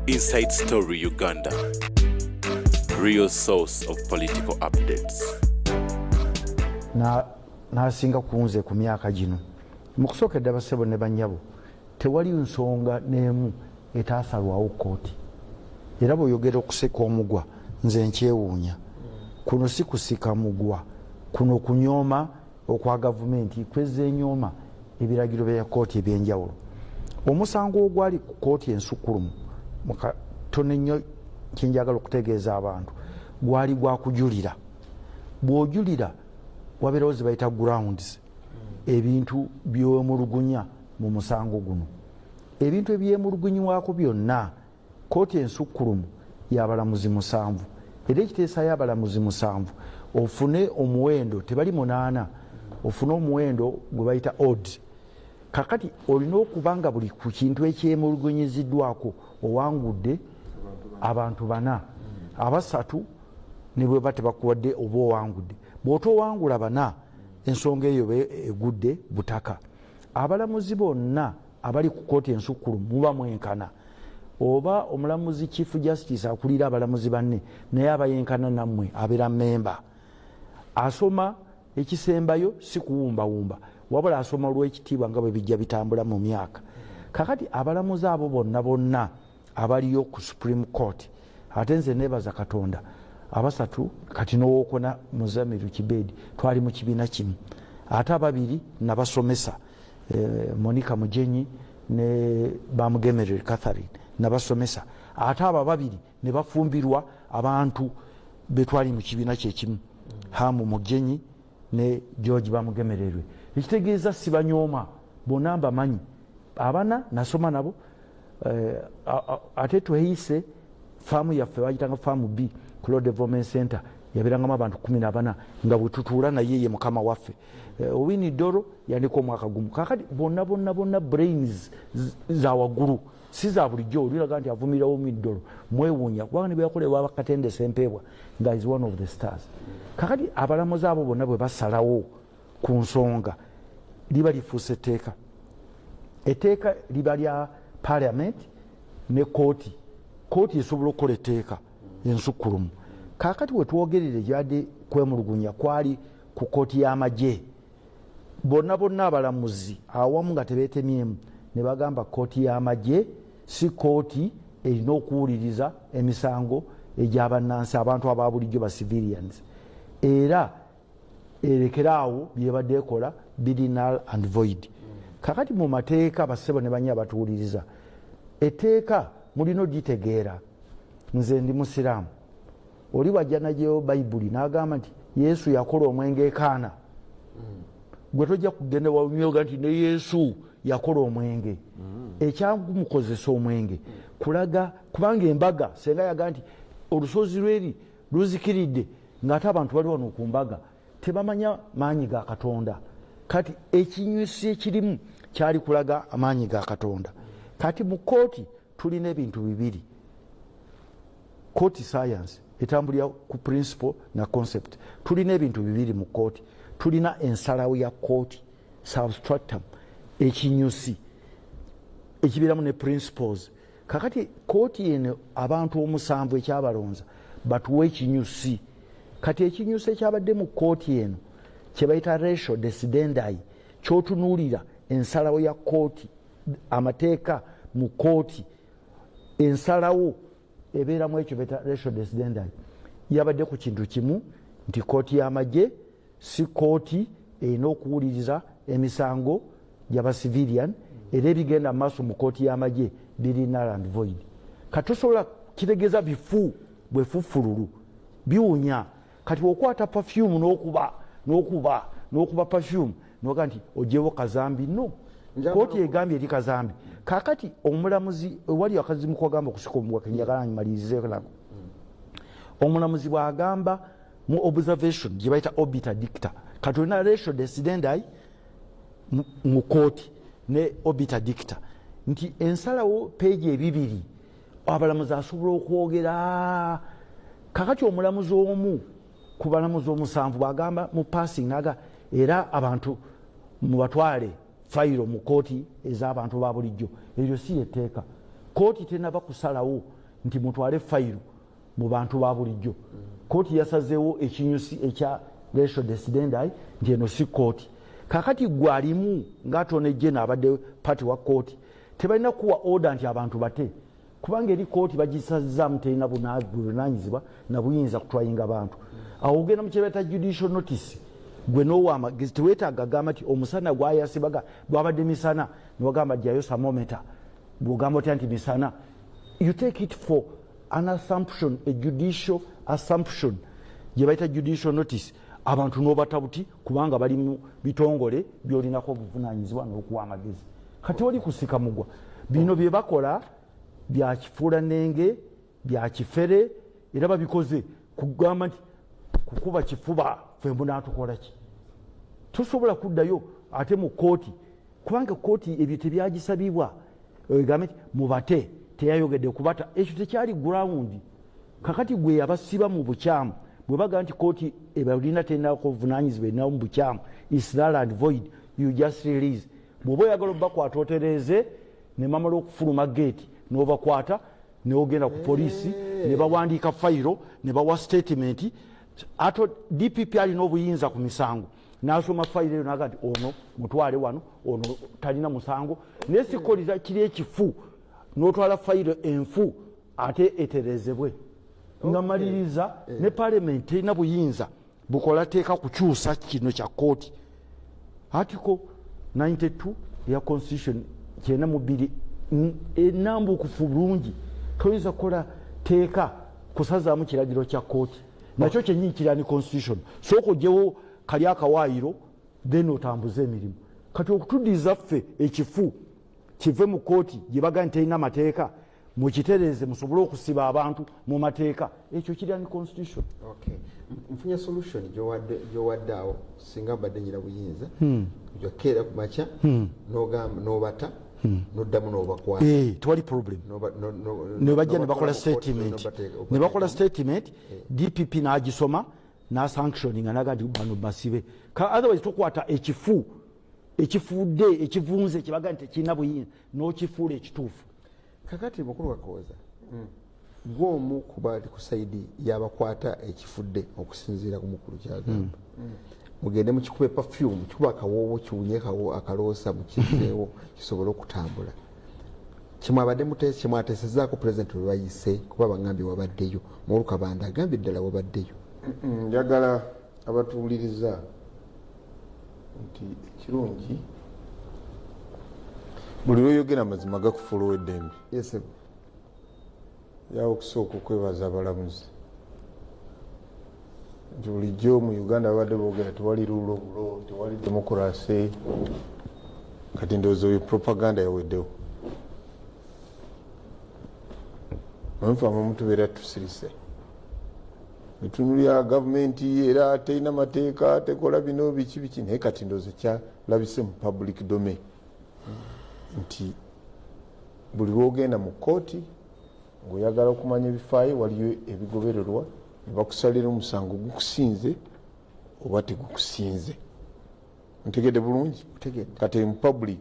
Inside Story Uganda, real source of political updates. Nasinga kunze ku myaka gino mukusookedde abasebo ne banyabo tewali nsonga n'emu etaasalwawo kooti era bw'oyogera okuseka omugwa nze nkyewuunya kuno si kusika mugwa kuno kunyooma okwa gavumenti kwezza enyooma ebiragiro bya kooti ebyenjawulo. Omusango ogwali ku kooti ensukkulumu tono nnyo kyenjagala okutegeeza abantu gwali gwa kujulira. Bw'ojulira wabeerawo ze bayita grounds, ebintu by'omulugunya mu musango guno. Ebintu ebyemulugunywaako byonna kooti ensukkulumu y'abalamuzi 7 era ekiteesayo abalamuzi 7 ofune omuwendo tebali 8, ofune omuwendo gwe bayita odd. Kakati olina okuba nga buli ku kintu ekyemulugunyiziddwako owangudde abantu 4, abasatu ne bwe batebakuwadde oba owangudde. Bw'otowangula 4 ensonga eyo egudde butaka. Abalamuzi bonna abali ku kooti ensukkulumu muba mwenkana, oba omulamuzi chief justice akulira abalamuzi banne naye abayenkana nammwe abeera memba. Asoma ekisembayo si kuwumbawumba wabula asoma olw'ekitiibwa nga bwe bijja bitambula mu myaka. Kakati abalamuzi abo bonna abaliyo ku Supreme Court, ate nze neebaza Katonda abasatu kati n'owookuna Muzamiru Kibedi twali mu kibiina kimu, ate ababiri nabasomesa Monica Mujenyi ne Bamugemerere Catherine nabasomesa, ate abo babiri ne bafumbirwa abantu betwali mu kibiina kyekimu, Hamu Mujenyi ne George Bamugemererwe. Ekitegeeza sibanyooma, bonna mbamanyi. Abana nasoma nabo, ate tweyise faamu yaffe bagitanga faamu B Claude Development Center yabeerangamu abantu 14 nga bwe tutuula naye ye mukama waffe. Owini Doro yandika omwaka gumu. Kakati bonna brains za waggulu si za bulijjo oliraga nti avumira Owini Doro mwewuunya kubanga ne byakolebwa Katende Sempebwa nga is one of the stars. Kakati abalamuzi abo bonna bwe basalawo ku nsonga liba lifuuse etteeka. Etteeka liba lya parliament ne kooti. Kooti esobola okukola etteeka ensukkulumu. Kaakati we twogerere yadde kwemulugunya kwali ku kooti y'amagye. Bonna abalamuzi awamu nga tebeetemyemu ne bagamba kooti y'amagye si kooti erina okuwuliriza emisango egy'abannansi abantu aba bulijjo ba civilians, era erekeraawo byebadde ekola biri null and void. Kakati mu mateeka bassebo ne banya batuwuliriza etteeka mulina ogitegeera. Nze ndi musiraamu, oli wajja nagyeyo bayibuli n'agamba nti Yesu yakola omwenge ekaana, gwe tojja kugenda wamyoga nti ne Yesu yakola omwenge. Ekyagumukozesa omwenge kulaga kubanga embaga senga yaga nti olusozi lweri luzikiridde ng'ate abantu bali wano ku mbaga tebamanya maanyi ga Katonda. Kati ekinyusi ekirimu kyali kulaga amaanyi ga Katonda. Kati mu kooti tulina ebintu bibiri. Kooti science etambulira ku principle na concept. Tulina ebintu bibiri mu kooti. Tulina ensalawo ya kooti substratum, ekinyusi ekibeeramu ne principles. Kakati kooti eno abantu 7 ekyabalonza batuwe ekinyusi. Kati ekinyusi ekyabadde mu kooti eno kye bayita ratio decidendi, kyotunuulira ensalawo ya kooti, amateeka mu kooti ensalawo ebeeramu ekyo beta ratio decidendi. Yabadde ku kintu kimu nti kooti y'amagye si kooti erina okuwuliriza emisango gy'aba civilian era ebigenda maaso mu kooti y'amagye biri null and void. Katosobola kitegeeza bifu bwefufululu biwunya. Kati okwata perfume n'okuba perfume noga nti ogyewo kazambi no. Kooti egambye eri kazambi. Kakati omulamuzi wali akazimu kwagamba okusika omugwa kenjagala nyimalirizeeko nako. Omulamuzi bw'agamba mu observation gye bayita obiter dicta. Kati olina ratio decidendi mu kooti ne obiter dicta nti ensalawo peegi 2 abalamuzi asobola okwogera. Kakati omulamuzi omu ku balamuzi 7 bw'agamba mu passing naga era abantu mu batwale fayiro mu kooti ez'abantu ba bulijjo. Eryo si etteeka. kooti tenaba kusalawo nti mutwale fayiro mu bantu ba bulijjo. Kooti yasazeewo ekinyusi ekya ratio decidendi nti eno si kooti. Kakati gwe alimu ng'atone jena abadde pati wa kooti tebalina kuwa order nti abantu bate, kubanga eri kooti bagisazaamu terina buvunaanyizibwa na buyinza kutwayinga bantu. Awo ogenda mu kyebaita judicial notice, gwe n'owa amagezi teweetaaga gamba nti omusana gwayasibaga gwabadde misana niwagamba jjayo samometa bwogamba otya nti misana. You take it for an assumption, a judicial assumption gye bayita judicial notice, abantu n'obatabuti kubanga bali mu bitongole by'olinako obuvunaanyizibwa n'okuwa amagezi. Kati oli kusika mugwa. Bino bye bakola bya kifuula nnenge, bya kifere, era babikoze kugamba nti kukuba kifuba ffe munaatukola ki. Tosobola kuddayo ate mu kooti kubanga kooti ebyo tebyagisabibwa. Egambe nti mubate teyayogedde kubata, ekyo tekyali ground. Kakati gwe yabasiba mu bukyamu bwe baga nti kooti ebalina tenako obuvunaanyizibwa erina mu bukyamu is null and void, you just release. Bw'oba oyagala obakwata otereeze ne mamala okufuluma geeti n'obakwata neogenda ku poliisi ne bawandiika fayiro ne bawa statement. Ato DPP alina obuyinza ku misango n'asoma fayiro eyo n'aga nti ono mutwale wano, ono talina musango. Naye sikoliza kiri ekifu n'otwala fayiro enfu ate eterezebwe. Nga maliriza ne parliament terina buyinza bukola teeka kukyusa kino kya kooti. Article 92 ya constitution kyena mu bbiri enambukufu bulungi toyinza kukola teeka kusazaamu kiragiro kya kooti. Nakyo kyennyini kirani constitution. Sooka ogyewo kali akawaayiro then otambuze emirimu. Kati okutuddiza ffe ekifu kive mu kooti gye baga nti terina mateeka mukitereeze musobole okusiba abantu mu mateeka, ekyo kirani constitution. Okay. Mfunye solution gy'owadde awo singa mbadde nyina buyinza gyokeera ku makya n'ogamba n'obata n'oddamu n'obakwata. Tewali problem. Ne bajja ne bakola statement. Ne bakola statement, DPP n'agisoma n'asanctioninga n'aga nti bano basibe. Otherwise tokwata ekifudde ekivunze kibaga nti kirina buyinza n'okifuula ekituufu. Kakati mukulu wakooza gw'omu kuba ali ku sayidi y'abakwata ekifudde okusinziira ku mukulu kyagamba. Mugende mukikube perfume kikuba akawoowo kiwunyekawo akaloosa mukizeewo kisobole okutambula. Kimwateesezaako pulezidenti we bayise kuba bagambye wabaddeyo. Mawulu Kabanda agambye ddala wabaddeyo. Njagala abatuwuliriza nti ekirungi buli lw'oyogera amazima gakufuula eddembe. Yes. Yawo okusooka okwebaza abalamuzi nti bulijjo mu Uganda babadde boogera tewali rule of law, tewali demokurasi. Kati ndowooza oyo propaganda yaweddewo. Nfaamu tubeera tusirise etunulya gavumenti era terina mateeka tekola bino biki naye kati ndowooza kyalabise mu public domain nti buli lwogenda mu kooti ng'oyagala okumanya ebifaayo waliyo ebigobererwa ne bakusalira omusango gukusinze oba tegukusinze. Ntegedde bulungi? Kati mu public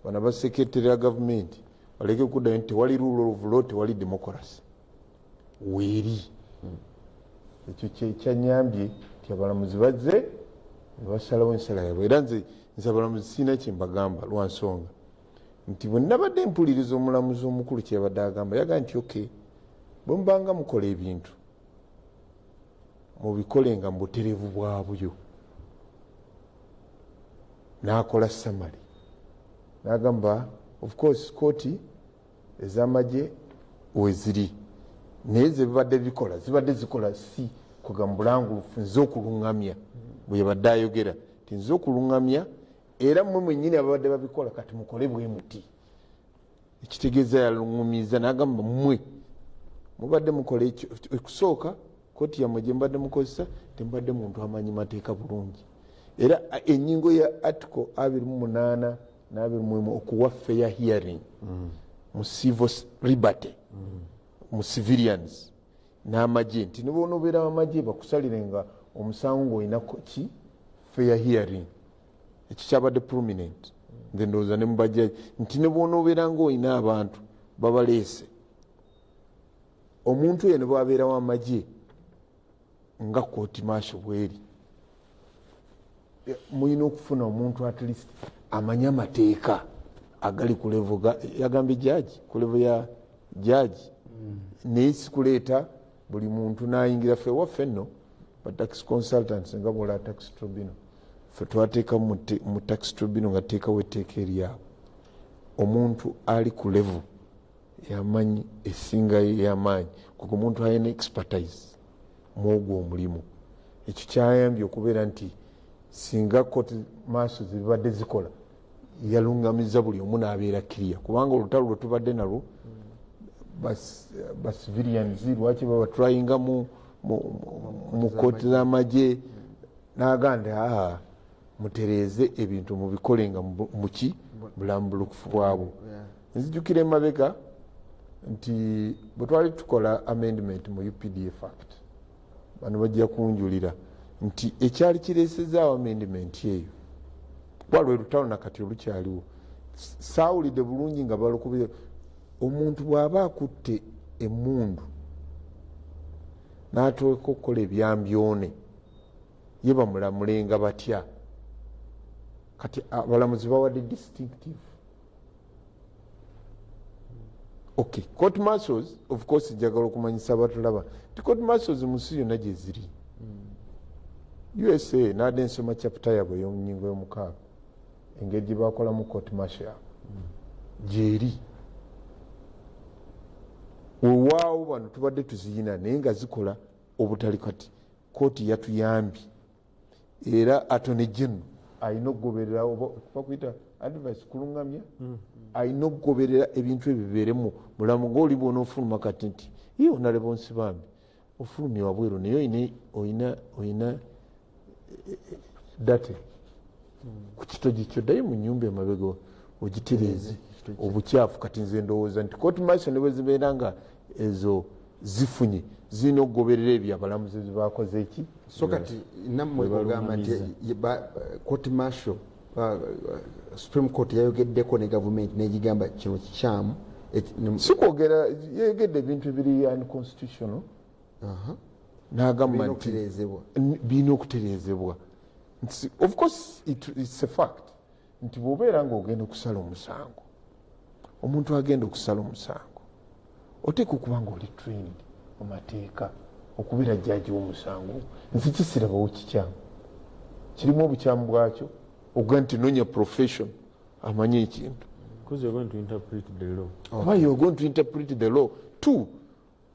bano basekretary ya gavumenti baleke okuddayo nti tewali rule of law, tewali democracy. Weeri ekyo kyanyambye nti abalamuzi bazze ne basalawo ensala yaabwe. Era nze abalamuzi sirina kye mbagamba lwa nsonga nti bwe nabadde mpuliriza omulamuzi omukulu kyebadde agamba yaga nti okay, bwe mubanga mukola ebintu mubikolenga mu butereevu bwabyo. N'akola summary n'agamba of course kooti ez'amagye weziri naye ze bibadde bikola zibadde zikola si kugamba bulangulufu nze okuluŋŋamya. Bwe yabadde ayogera nti nze okuluŋŋamya era mmwe mwennyini ababadde babikola kati mukole bwe muti. Ekitegeeza yaluŋŋumiza n'agamba mmwe mubadde mukola ekyo. Ekusooka kooti yammwe gye mbadde mukozesa tembadde muntu amanyi mateeka bulungi. Era ennyingo ya article 28 n'abirimu okuwa fair hearing mu civil liberty mu civilians n'amagye nti ne boona obeera amagye bakusalirenga omusango ng'olina ki fair hearing. Ekyo kyabadde prominent. Nze ndowooza ne mubajja nti ne boona obeera ng'olina abantu babaleese omuntu oyo ne bwabeera w'amagye nga kooti maasho bweri mulina okufuna omuntu at least amanye amateeka agali ku levo yagambye jaji ku levo ya jaji naye sikuleeta buli muntu nayingira ffe waffe nno ba tax consultants nga bola tax tribunal ffe twateeka mu tax tribunal nga teekawo etteeka eryabo omuntu ali ku levo yamanyi esingayo ey'amaanyi kuko omuntu alina expertise mwogwo omulimu ekyo kyayambye okubeera nti singa kooti maaso zibadde zikola yalungamiza buli omu n'abeera kiriya kubanga olutalo lwe tubadde nalwo ba civilians lwaki babatrayinga mu kooti z'amagye n'aganda mutereeze ebintu mubikole nga muki bulamu bulukufu bwabo nzijukira emabega nti bwe twali tukola amendment mu UPDF Act bano bajja kunjulira nti ekyali kireesezaawo amendment eyo lwe lutalo nakati olukyaliwo saawulidde bulungi nga balukubire omuntu bw'aba akutte emmundu n'atooka okukola ebyambyone ye bamulamulenga batya kati abalamuzi bawadde distinctive okay court marshals of course njagala okumanyisa abatulaba ti court marshals mu nsi yonna gye ziri USA naadde nsoma chapter yabwe ey'omunyingo y'omukaaga engeri gye bakolamu court marshal yabwe gyeri wewaawo bano tubadde tuziyina naye nga zikola obutali kati kooti yatuyambye era attorney general alina okugoberera bakuyita advice kulungamya alina okugoberera ebintu ebyo bibeere mu mulamu ng'oli bwona ofuluma kati nti ye onaleba onsi bambi ofulumye wabweru naye oyina date ku kitogi kyo ddayo mu nnyumba emabega ogitereeze obukyafu kati nze ndowooza nti court martial ne bwe zibeera nga ezo zifunye zirina okugoberera ebyo abalamuzi bakoze eki so kati nammwe ogamba nti court martial Supreme Court yayogeddeko ne gavumenti negigamba kino kikyamu sikwogera yayogedde ebintu ebiri unconstitutional n'agamba nti birina okutereezebwa of course it's a fact nti bw'obeera ng'ogenda okusala omusango omuntu agenda okusala omusango oteeka okuba nga oli trained mu mateeka okubeera jjaaji w'omusango nsi kisirabawo kikyamu kirimu obukyamu bwakyo okuga nti nonya profession amanye ekintu because you're going to interpret the law. Why you're going to interpret the law? Two,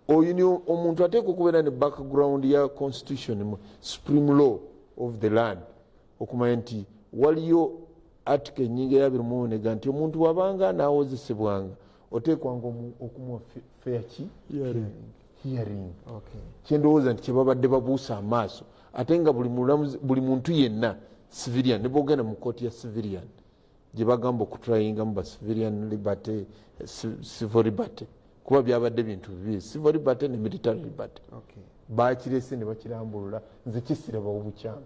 omuntu ateeka okubeera ne background ya constitution supreme law of the land okumanya nti waliyo article enyinga ya 21 nega nti omuntu wabanga naawozesebwanga oteekwanga okumuwa fair hearing. Kyendowooza nti kyebabadde babuusa amaaso ate nga buli muntu yenna civilian ne bwogenda mu kooti ya civilian gye bagamba okutrayingamu ba civilian liberty civil liberty kuba byabadde bintu bibiri civil liberty ne military liberty bakirese ne bakirambulula nze kisirabawo bukyamu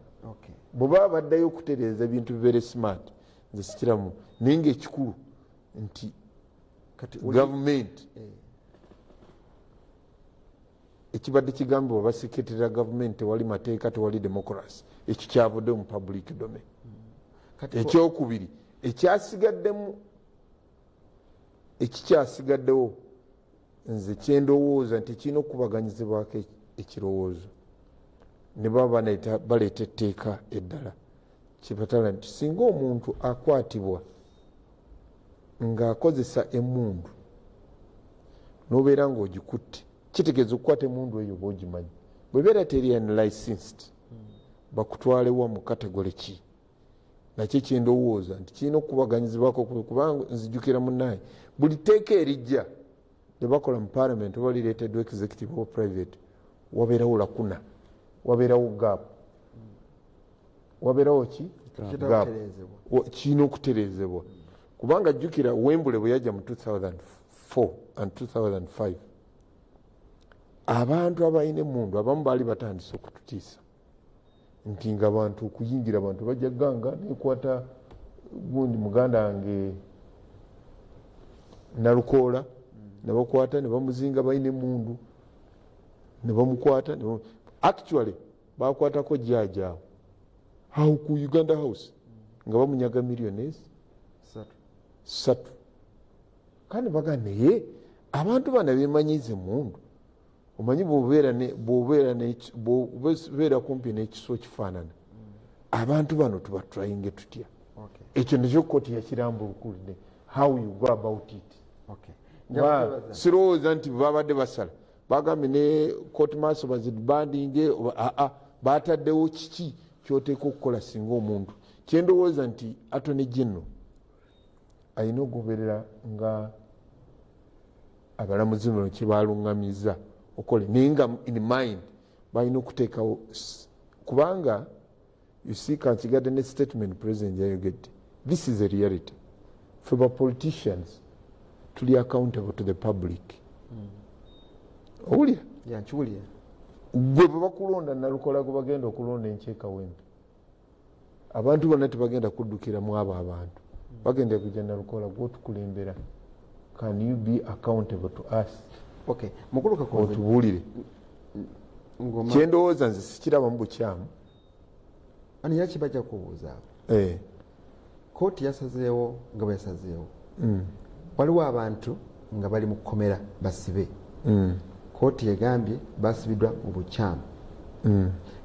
bwe baba baddayo okutereeza ebintu bibeere smart nze sikiramu naye ngaekikulu nti gavumenti ekibadde kigambibwa baseketerera gavumenti tewali mateeka tewali democracy ekyo kyavudde mu public domain. Ekyokubiri ekikyasigaddewo nze kyendowooza nti kirina okubaganyizibwako ekirowoozo ne baba baleeta etteeka eddala kibatala nti singa omuntu akwatibwa ng'akozesa emmundu n'obeera ng'ogikutte kitegeeza okukwata emmundu eyo bw'ogimanyi bwebeera teri unlicensed bakutwalewa mu kategole ki nakyo kyendowooza nti kirina okubaganyizibwako kubanga nzijukira munnaye buli tteeka erijja tebakola mu parliament oba lireeteddwa executive oba private wabeerawo lakuna wabeerawo gap wabeerawo ki gap kirina okutereezebwa kubanga jjukira Wembule bwe yajja mu 2004 and 2005 abantu abalina emmundu abamu baali batandise okututiisa nti nga abantu okuyingira abantu bajja ganga nekwata gundi muganda wange Nalukoola ne bakwata ne bamuzinga balina emundu ne bamukwata actually bakwatako jjajjaawo awo ku Uganda House nga bamunyaga millionaires 3 kandi baga naye abantu bana bemanyize mundu omanyi bw'obeera kumpi n'ekiswa kifaanana abantu bano tubatryinge tutya ekyo nekyo kkooti yakirambulukudde how you go about it sirowooza nti babadde basala bagambye ne court maso bazibandinge bataddewo kiki kyoteeka okukola singa omuntu kyendowooza nti Attorney General alina okugoberera nga abalamuzi bano kyebalungamiza okole naye nga in mind balina okuteekawo kubanga you see kankigadde ne statement president yayogedde this is a reality for the politicians tuli accountable to the public owulira yankiwulira gwe bwe bakulonda nalukola gwe bagenda okulonda enkyeka wembi abantu bonna tebagenda kuddukiramu abo abantu bagenda kujja nalukola gwotukulembera can you be accountable to us mukulu Kakoze otubuulire kyendowooza nze sikirabamu bukyamu ani yakibajja kubuuzaawo kooti yasazeewo nga bwe yasazeewo waliwo abantu nga bali mu kkomera basibe kooti yagambye basibiddwa mu bukyamu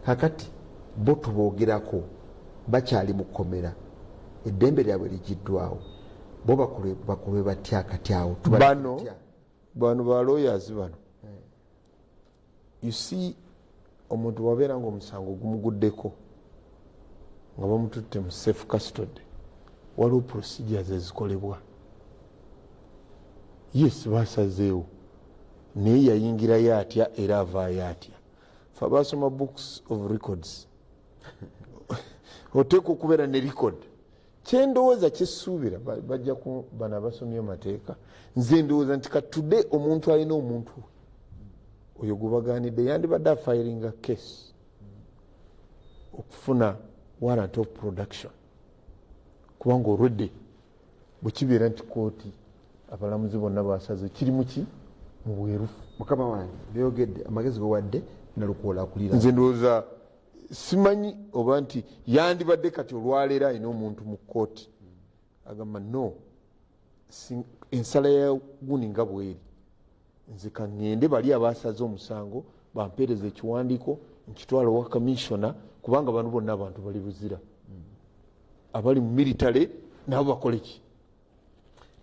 kakati bo tuboogerako bakyali mu kkomera eddembe lyabwe ligiddwawo bo bakolwe batya kati awo bano ba lawyers bano you see omuntu wabeera nga omusango gumuguddeko nga bamututte mu safe custody waliwo procedures ezikolebwa yes basazeewo naye yayingirayo atya era avaayo atya fe basoma books of records oteeka okubeera ne record kyendowooza kyessuubira bajja ku bano abasomye amateeka nze ndowooza nti katude omuntu alina omuntu oyo gubaganidde yandibadde afiringa case okufuna warrant of production kubanga olwedde bwekibeera nti kooti abalamuzi bonna basaze kirimu ki mu bwerufu mukama wange byogedde amagezi gewadde nalukoola akulira nze ndowooza simanyi oba nti yandibadde kati olwaleero alina omuntu mu kooti agamba no ensala ya guni nga bweri nze kaŋŋende bali abasaze omusango bampeereza ekiwandiiko nkitwala wa commissiona kubanga bano bonna abantu bali buzira abali mu military nabo bakole ki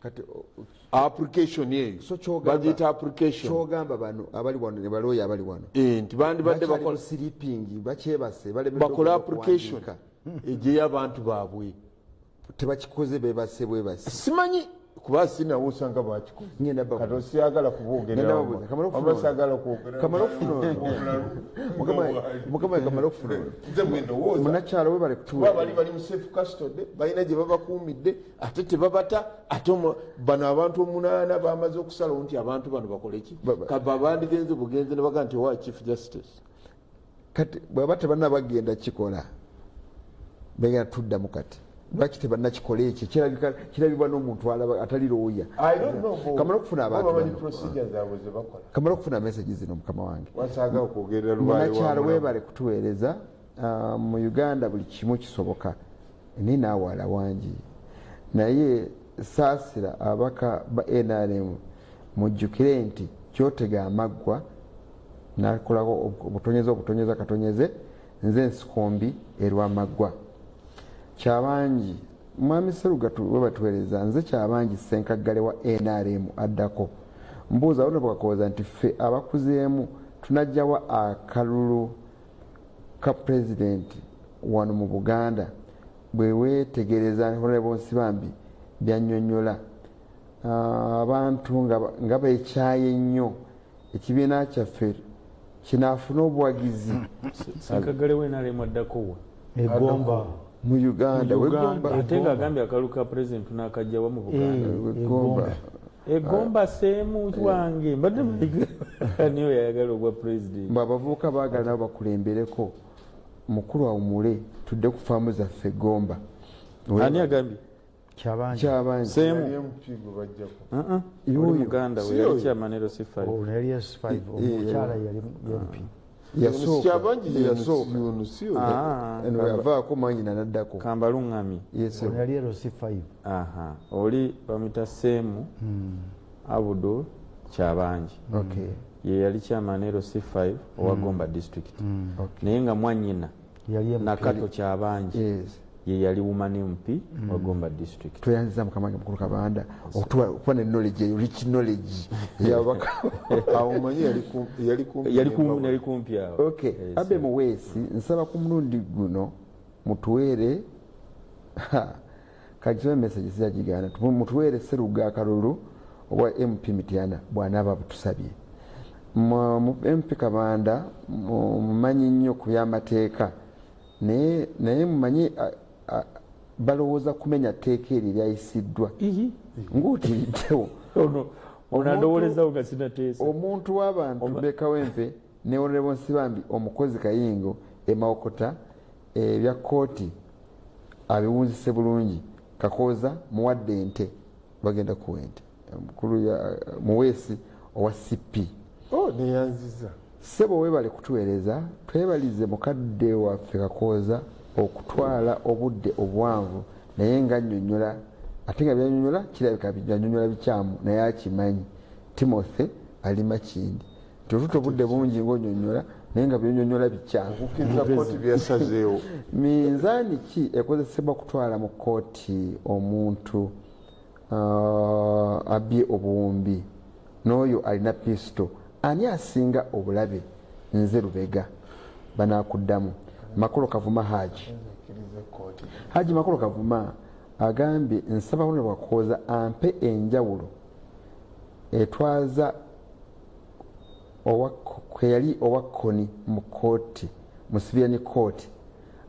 kati application eyo bagiyita application kyogamba bano abali wano ne balooya abali wano nti bandibadde bakola sleeping bakyebase bakola application egyey'abantu baabwe tebakikoze bebase bwebase simanyi kuba sinawo osanga bakikoze kati osiyagala kuboogeramasagala kamala okufuna munakyalo we bali mu safe custody balina gye babakuumidde ate tebabata ate bano abantu 8 bamaze okusalawo nti abantu bano bakoleki kaba bandigenze bugenze ne baga nti owa chief justice kati bwaba tebanna bagenda kikola begenda tuddamu kati lwaki tebannakikola ekyo kirabibwa n'omuntu atali looya kamala okufuna kamala okufuna message zino mukama wange munakyalo webale kutuweereza mu Uganda buli kimu kisoboka ni naawala wangi naye saasira abaka ba NRM mujjukire nti kyotega amaggwa nakolako obutonyeza katonyeze nze nsikombi erwamaggwa kyabangi mwami Serugatu we batuweereza nze kyabangi Ssenkaggale wa NRM addako mbuuza wano bwakooza nti ffe abakuzeemu tunajjawa akalulu ka pulezidenti wano mu Buganda bwe weetegereza Honorable Nsibambi byannyonnyola abantu nga beekyaye nnyo ekibiina kyaffe kinaafuna obuwagizi Ssenkaggale we NRM addako wa egomba mu Uganda ate nga agambye akalu ka president nakajjawa mu Buganda egomba seemu wange mbadde niyo yayagala obwa president abavubuka baagala nabo bakulembereko mukulu awumule tudde ku faamu zaffe Gomba ani agambye Kyabanji yali MP gwe bajjako oli muganda we yali kyamanero C5 ono yali S5 omukyala yali MP Kyabanji yasooka eno yavaako manyina naddako Kambalungami ono yali C5 oli bamita Semu Abdul Kyabanji ye yali kyamanero C5 owa Gomba district naye nga mwanyina Nakato Kyabanji ye yali woman MP wa Gomba district. Tuyanziza mukamanyi mukulu Kabanda okuba ne knowledge rich knowledge yabaka awomanyi yali kumpi awo. Okay, abe muwesi nsaba ku mulundi guno mutuwere kajiwe message zajigana mutuwere Seruga Kalulu owa MP Mityana bwanaba butusabye. MP Kabanda mumanyi nnyo ku byamateeka naye mumanyi balowooza kumenya tteeka eri lyayisiddwa ng'otiriddewo onandowolezaawo nga sinateesa omuntu w'abantu Bekawempe ne Honorable Nsibambi omukozi Kayingo Emawokota ebya kooti abiwunzise bulungi Kakooza muwadde ente bagenda kuwa ente mukulu muweesi owa CP neyanziza sebo webale kutuweereza twebalize mukadde waffe Kakooza okutwala obudde obwanvu naye nga nnyonnyola ate nga byanyonnyola kirabika byanyonnyola bikyamu naye akimanyi Timothy ali Makindi tututa obudde bungi ng'onnyonnyola naye nga byonyonnyola bikyamu kukiza kooti byasazeewo minzaani ki ekozesebwa kutwala mu kooti omuntu abbye obuwumbi n'oyo alina pisto ani asinga obulabe nze Lubega banakuddamu Makolo Kavuma Haji Makolo Kavuma agambye nsaba bano Kakooza ampe enjawulo etwaza yali owakoni mu kooti mu civilian court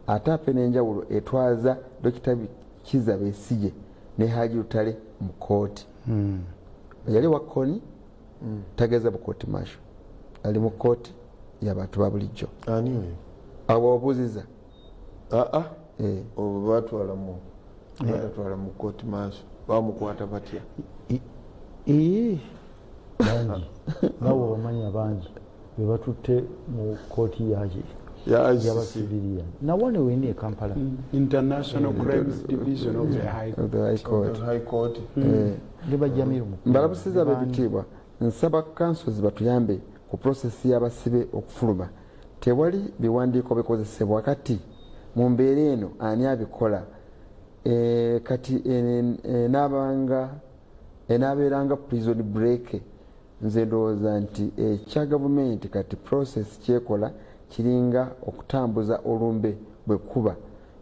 ate ape n'enjawulo etwaza Dr. Kiza Besigye ne Haji Lutale mu kooti yali wakoni tageza bukooti masho ali mu kooti y'abantu ba bulijjo ani oyo abo obuziza obo batwala mu kooti masho bamukwata batya bangi nawe bamanya bangi be batutte mu kooti y'abasiviliya nawone weine e Kampala International Crimes Division of the High Court libajjamiru mbalabusiza bebitiibwa nsaba councils batuyambe ku process y'abasibe okufuluma tewali biwandiiko bikozesebwa kati mu mbeera eno ani abikola kati enaabeeranga prison break nze ndowooza nti ekya gavumenti kati process kyekola kiringa okutambuza olumbe bwe kuba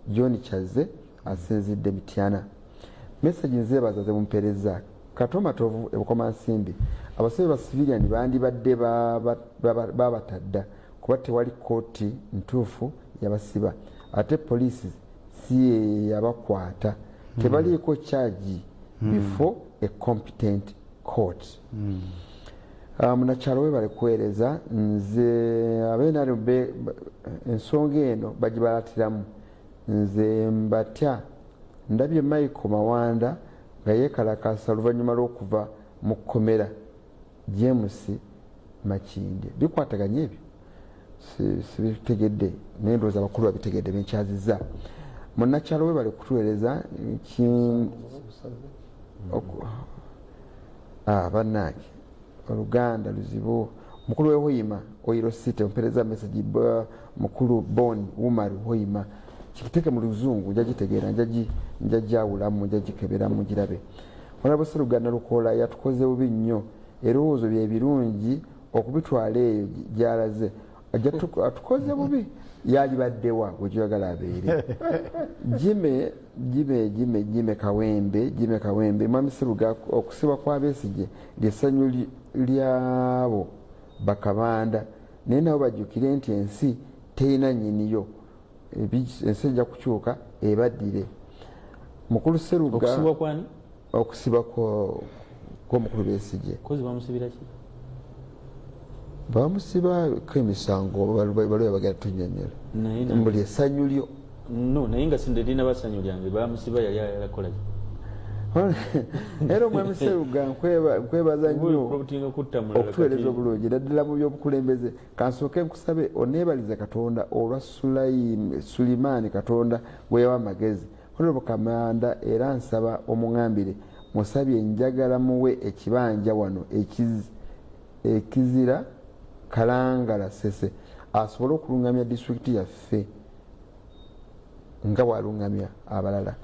John Kyazze asinzidde Mityana message nzeebaza ze mumpeereza Katomatovu ebukomansimbi abasibe ba civilian bandibadde babatadda kuba tewali kooti ntuufu yabasiba ate poliisi si yabakwata tebaliiko charge before a competent court munakyalo we bali kuweereza nze abeena ensonga eno bagibalatiramu nze mbatya ndabye Michael Mawanda nga yeekalakaasa oluvannyuma lw'okuva mu kkomera James Makindi bikwataganye ebyo sibitegedde naye ndowooza abakulu babitegedde benkyazizza munakyalo we bali kutuweereza bannange Oluganda luzibu mukulu we Hoima Oiro City ompereza message mukulu Bon Umaru Hoima kikiteke mu luzungu njagitegeera njajawulamu njagikeberamu girabe Honorable Seruganda Lukola yatukoze bubi nnyo erowoozo bye birungi okubitwala eyo gyalaze atukoze bubi yalibaddewa bwegyoyagala abeere Jime Kawembe Mwami Seruga okusibwa kwa Besigye lyessanyu lyabo Bakabanda naye nabo bajjukire nti ensi terina nnyiniyo ensi ejja kukyuka ebaddire mukulu Seruga okusibwa kw'omukulu Besigye bamusibako emisango baliwe bagenda tunnyonnyola mbuli essanyu lyo naye nga sinderina basanyu lyange bamusiba yali alakolaki era omwami Seruga nkwebaza nnyo okutuweereza obulungi naddala mu by'obukulembeze. Kansooke nkusabe oneebaliza Katonda olwa Sulimaani Katonda gwe yawa amagezi. Honorable Kamanda era nsaba omuŋambire musabye njagala muwe ekibanja wano ekizira Kalangala Ssese asobole okulungamya disitulikiti yaffe nga bw'alungamya abalala.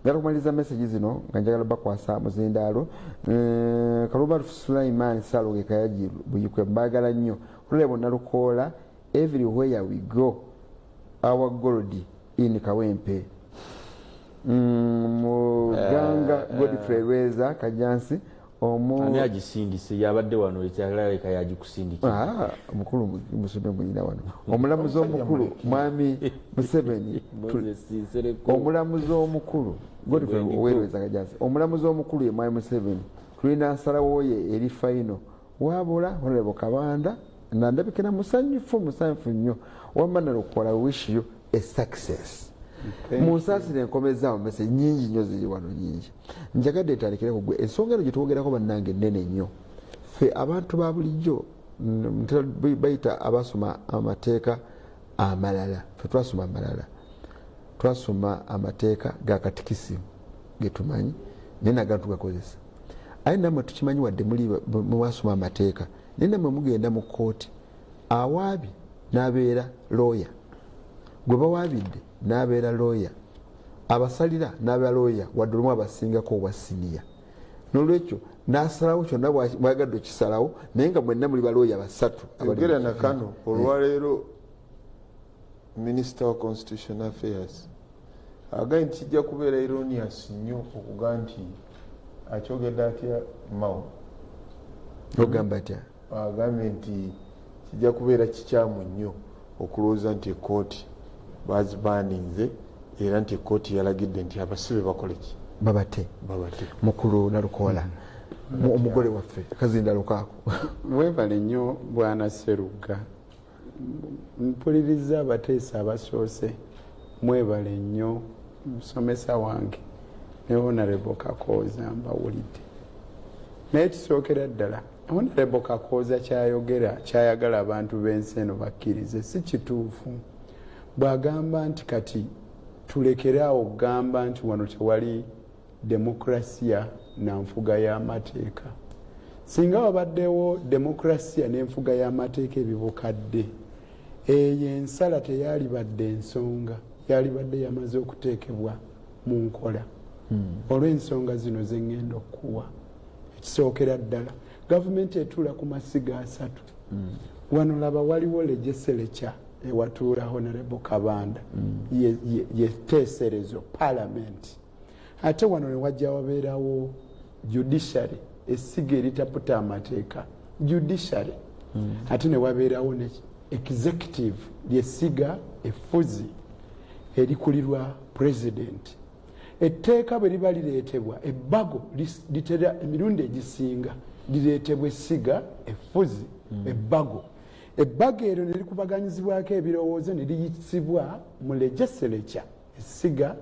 Njagala kumaliza message zino nga njagala bakwasa muzindaalo. Kalumba Sulaiman Saloge Kayaji buyikwe mbagala nnyo. Honorable Nalukoola, everywhere we go our gold in Kawempe. Muganga Godfrey Rweza Kajansi ani agisindise yabadde wano ekyalaleka yagikusindikira mukulu musome muyina wano omulamuzi omukulu mwami Museveni omulamuzi omukulu Godfrey Rweza Kajansi omulamuzi omukulu ye mwami Museveni tulina nsalawo ye eri faino wabula Honorable Kabanda nandabikira musanyufu nnyo wamma Nalukoola wish you a success. Munsasire enkomezaawo message nyingi nnyo ziri wano nyingi. Njagadde etandikire ku gwe ensonga eno gye twogerako bannange nnene nnyo. Ffe abantu ba bulijjo bayita abasoma amateeka amalala. Ffe twasoma amalala. Twasoma amateeka ga katikisimu ge tumanyi naye nagano tugakozesa. Aye nammwe tukimanyi wadde muli mwasoma amateeka naye nammwe mugenda mu kkooti awaabi n'abeera lawyer gwe bawaabidde n'abeera lawyer abasalira n'abeera lawyer wadde olumu abasingako obwa siniya n'olwekyo n'asalawo kyonna bwagadde okisalawo naye nga mwenna muli balawyer basatu yogera na kano olwaleero Minister wa Constitutional Affairs agaye nti kijja kubeera erroneous nnyo okuga nti akyogedde atya Mao ogamba atya agambye nti kijja kubeera kikyamu nnyo okulowooza nti ekkooti bazibaninze era nti ekkooti yalagidde nti abasibe bakoleki babate mukulu Nalukoola omugole waffe Kazinda Lukaako mwebale nnyo bwana Seruga mpuliriza abateesa abasoose mwebale nnyo musomesa wange ne Honorable Kakooza mbawulidde naye kisookera ddala Honorable Kakooza kyayagala abantu b'ensi eno bakkirize si kituufu. Bw'agamba nti kati tulekeraawo okugamba nti wano tewali demokrasiya na nfuga y'amateeka. Singa wabaddewo demokrasiya n'enfuga y'amateeka ebibukadde eyo ensala teyalibadde ensonga yalibadde yamaze okuteekebwa mu nkola. Olw'ensonga zino ze ŋŋenda okuwa ekisookera ddala gavumenti etuula ku masiga asatu. Wano laba waliwo legislature ewatuula Honorable Kabanda ye teeserezo parliament ate wano ne wajja wabeerawo judiciary essiga eritaputa amateeka judiciary ate ne wabeerawo ne executive lyessiga effuzi erikulirwa president. Etteeka bwe liba lireetebwa ebbago litera emirundi egisinga lireetebwa essiga effuzi ebbago. Ebbago eryo ne likubaganyizibwako ebirowoozo ne liyisibwa mu legislature essiga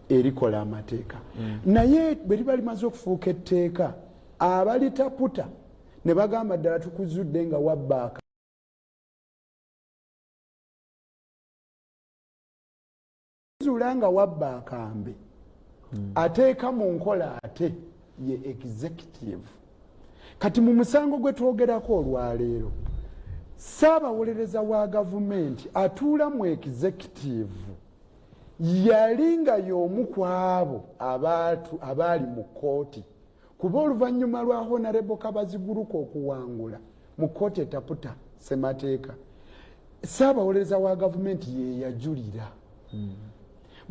erikola amateeka. Naye bwe liba limaze okufuuka etteeka abalitaputa ne bagamba ddala tukuzudde nga wabbaaka zuula nga wabbaaka mbe ateeka mu nkola ate ye executive. Kati mu musango gwe twogerako olwaleero Ssaabawolereza wa gavumenti atuula mu executive yali nga y'omu ku abo abaali mu kkooti kuba oluvannyuma lwa Honorable Kabaziguruka okuwangula mu kkooti etaputa ssemateeka ssaabawolereza wa gavumenti ye yajulira.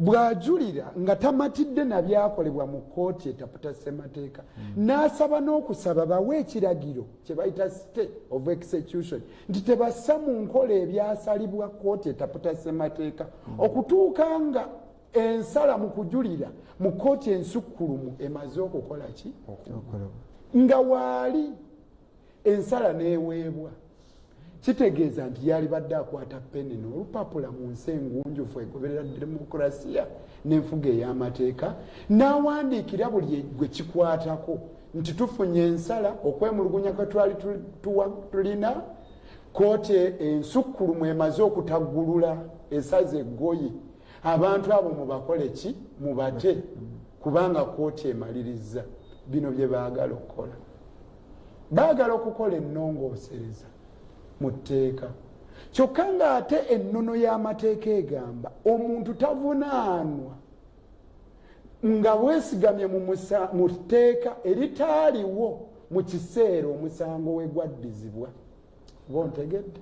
Bw'ajulira nga tamatidde na byakolebwa mu kkooti etaputa ssemateeka n'asaba n'okusaba bawe ekiragiro kye bayita state of execution nti tebassa mu nkola ebyasalibwa kkooti etaputa ssemateeka okutuuka nga ensala mu kujulira mu kkooti ensukkulumu emaze okukola ki nga waali ensala n'eweebwa kitegeeza nti yali badde akwata peni n'olupapula mu nsi engunjufu egoberera demokulasiya n'enfuga ey'amateeka n'awandiikira buli gwe kikwatako nti tufunye ensala okwemulugunya kwe twali tulina kooti ensukkulumu emaze okutaggulula esaze eggoyi abantu abo mubakole ki mubate kubanga kooti emaliriza bino bye baagala okukola baagala okukola ennongoosereza mu tteeka kyokka ng'ate ennono y'amateeka egamba omuntu tavunaanwa nga bwesigamye mu tteeka eritaaliwo mu kiseera omusango we gwaddizibwa oba ontegedde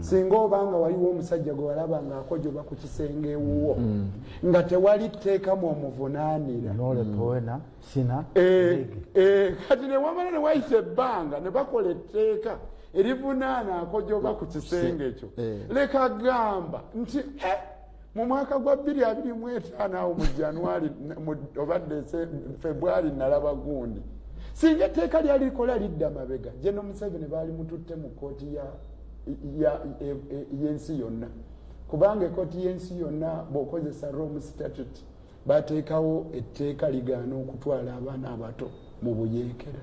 singa obanga waliwo omusajja gwe walaba ng'akojoba ku kisenge ewuwo nga tewali tteekamu omuvunaanira kati newamala ne wayita ebbanga ne bakola etteeka erivunaana akojoba ku kisenge ekyo leka gamba nti mu mwaka gwa 2025 awo mu Januari obadde Februari nalaba gundi singa etteeka lyali likola lidda mabega General Museveni baali mututte mu kooti y'ensi yonna kubanga ekooti y'ensi yonna bw'okozesa Rome Statute bateekawo etteeka ligaana okutwala abaana abato mu buyeekera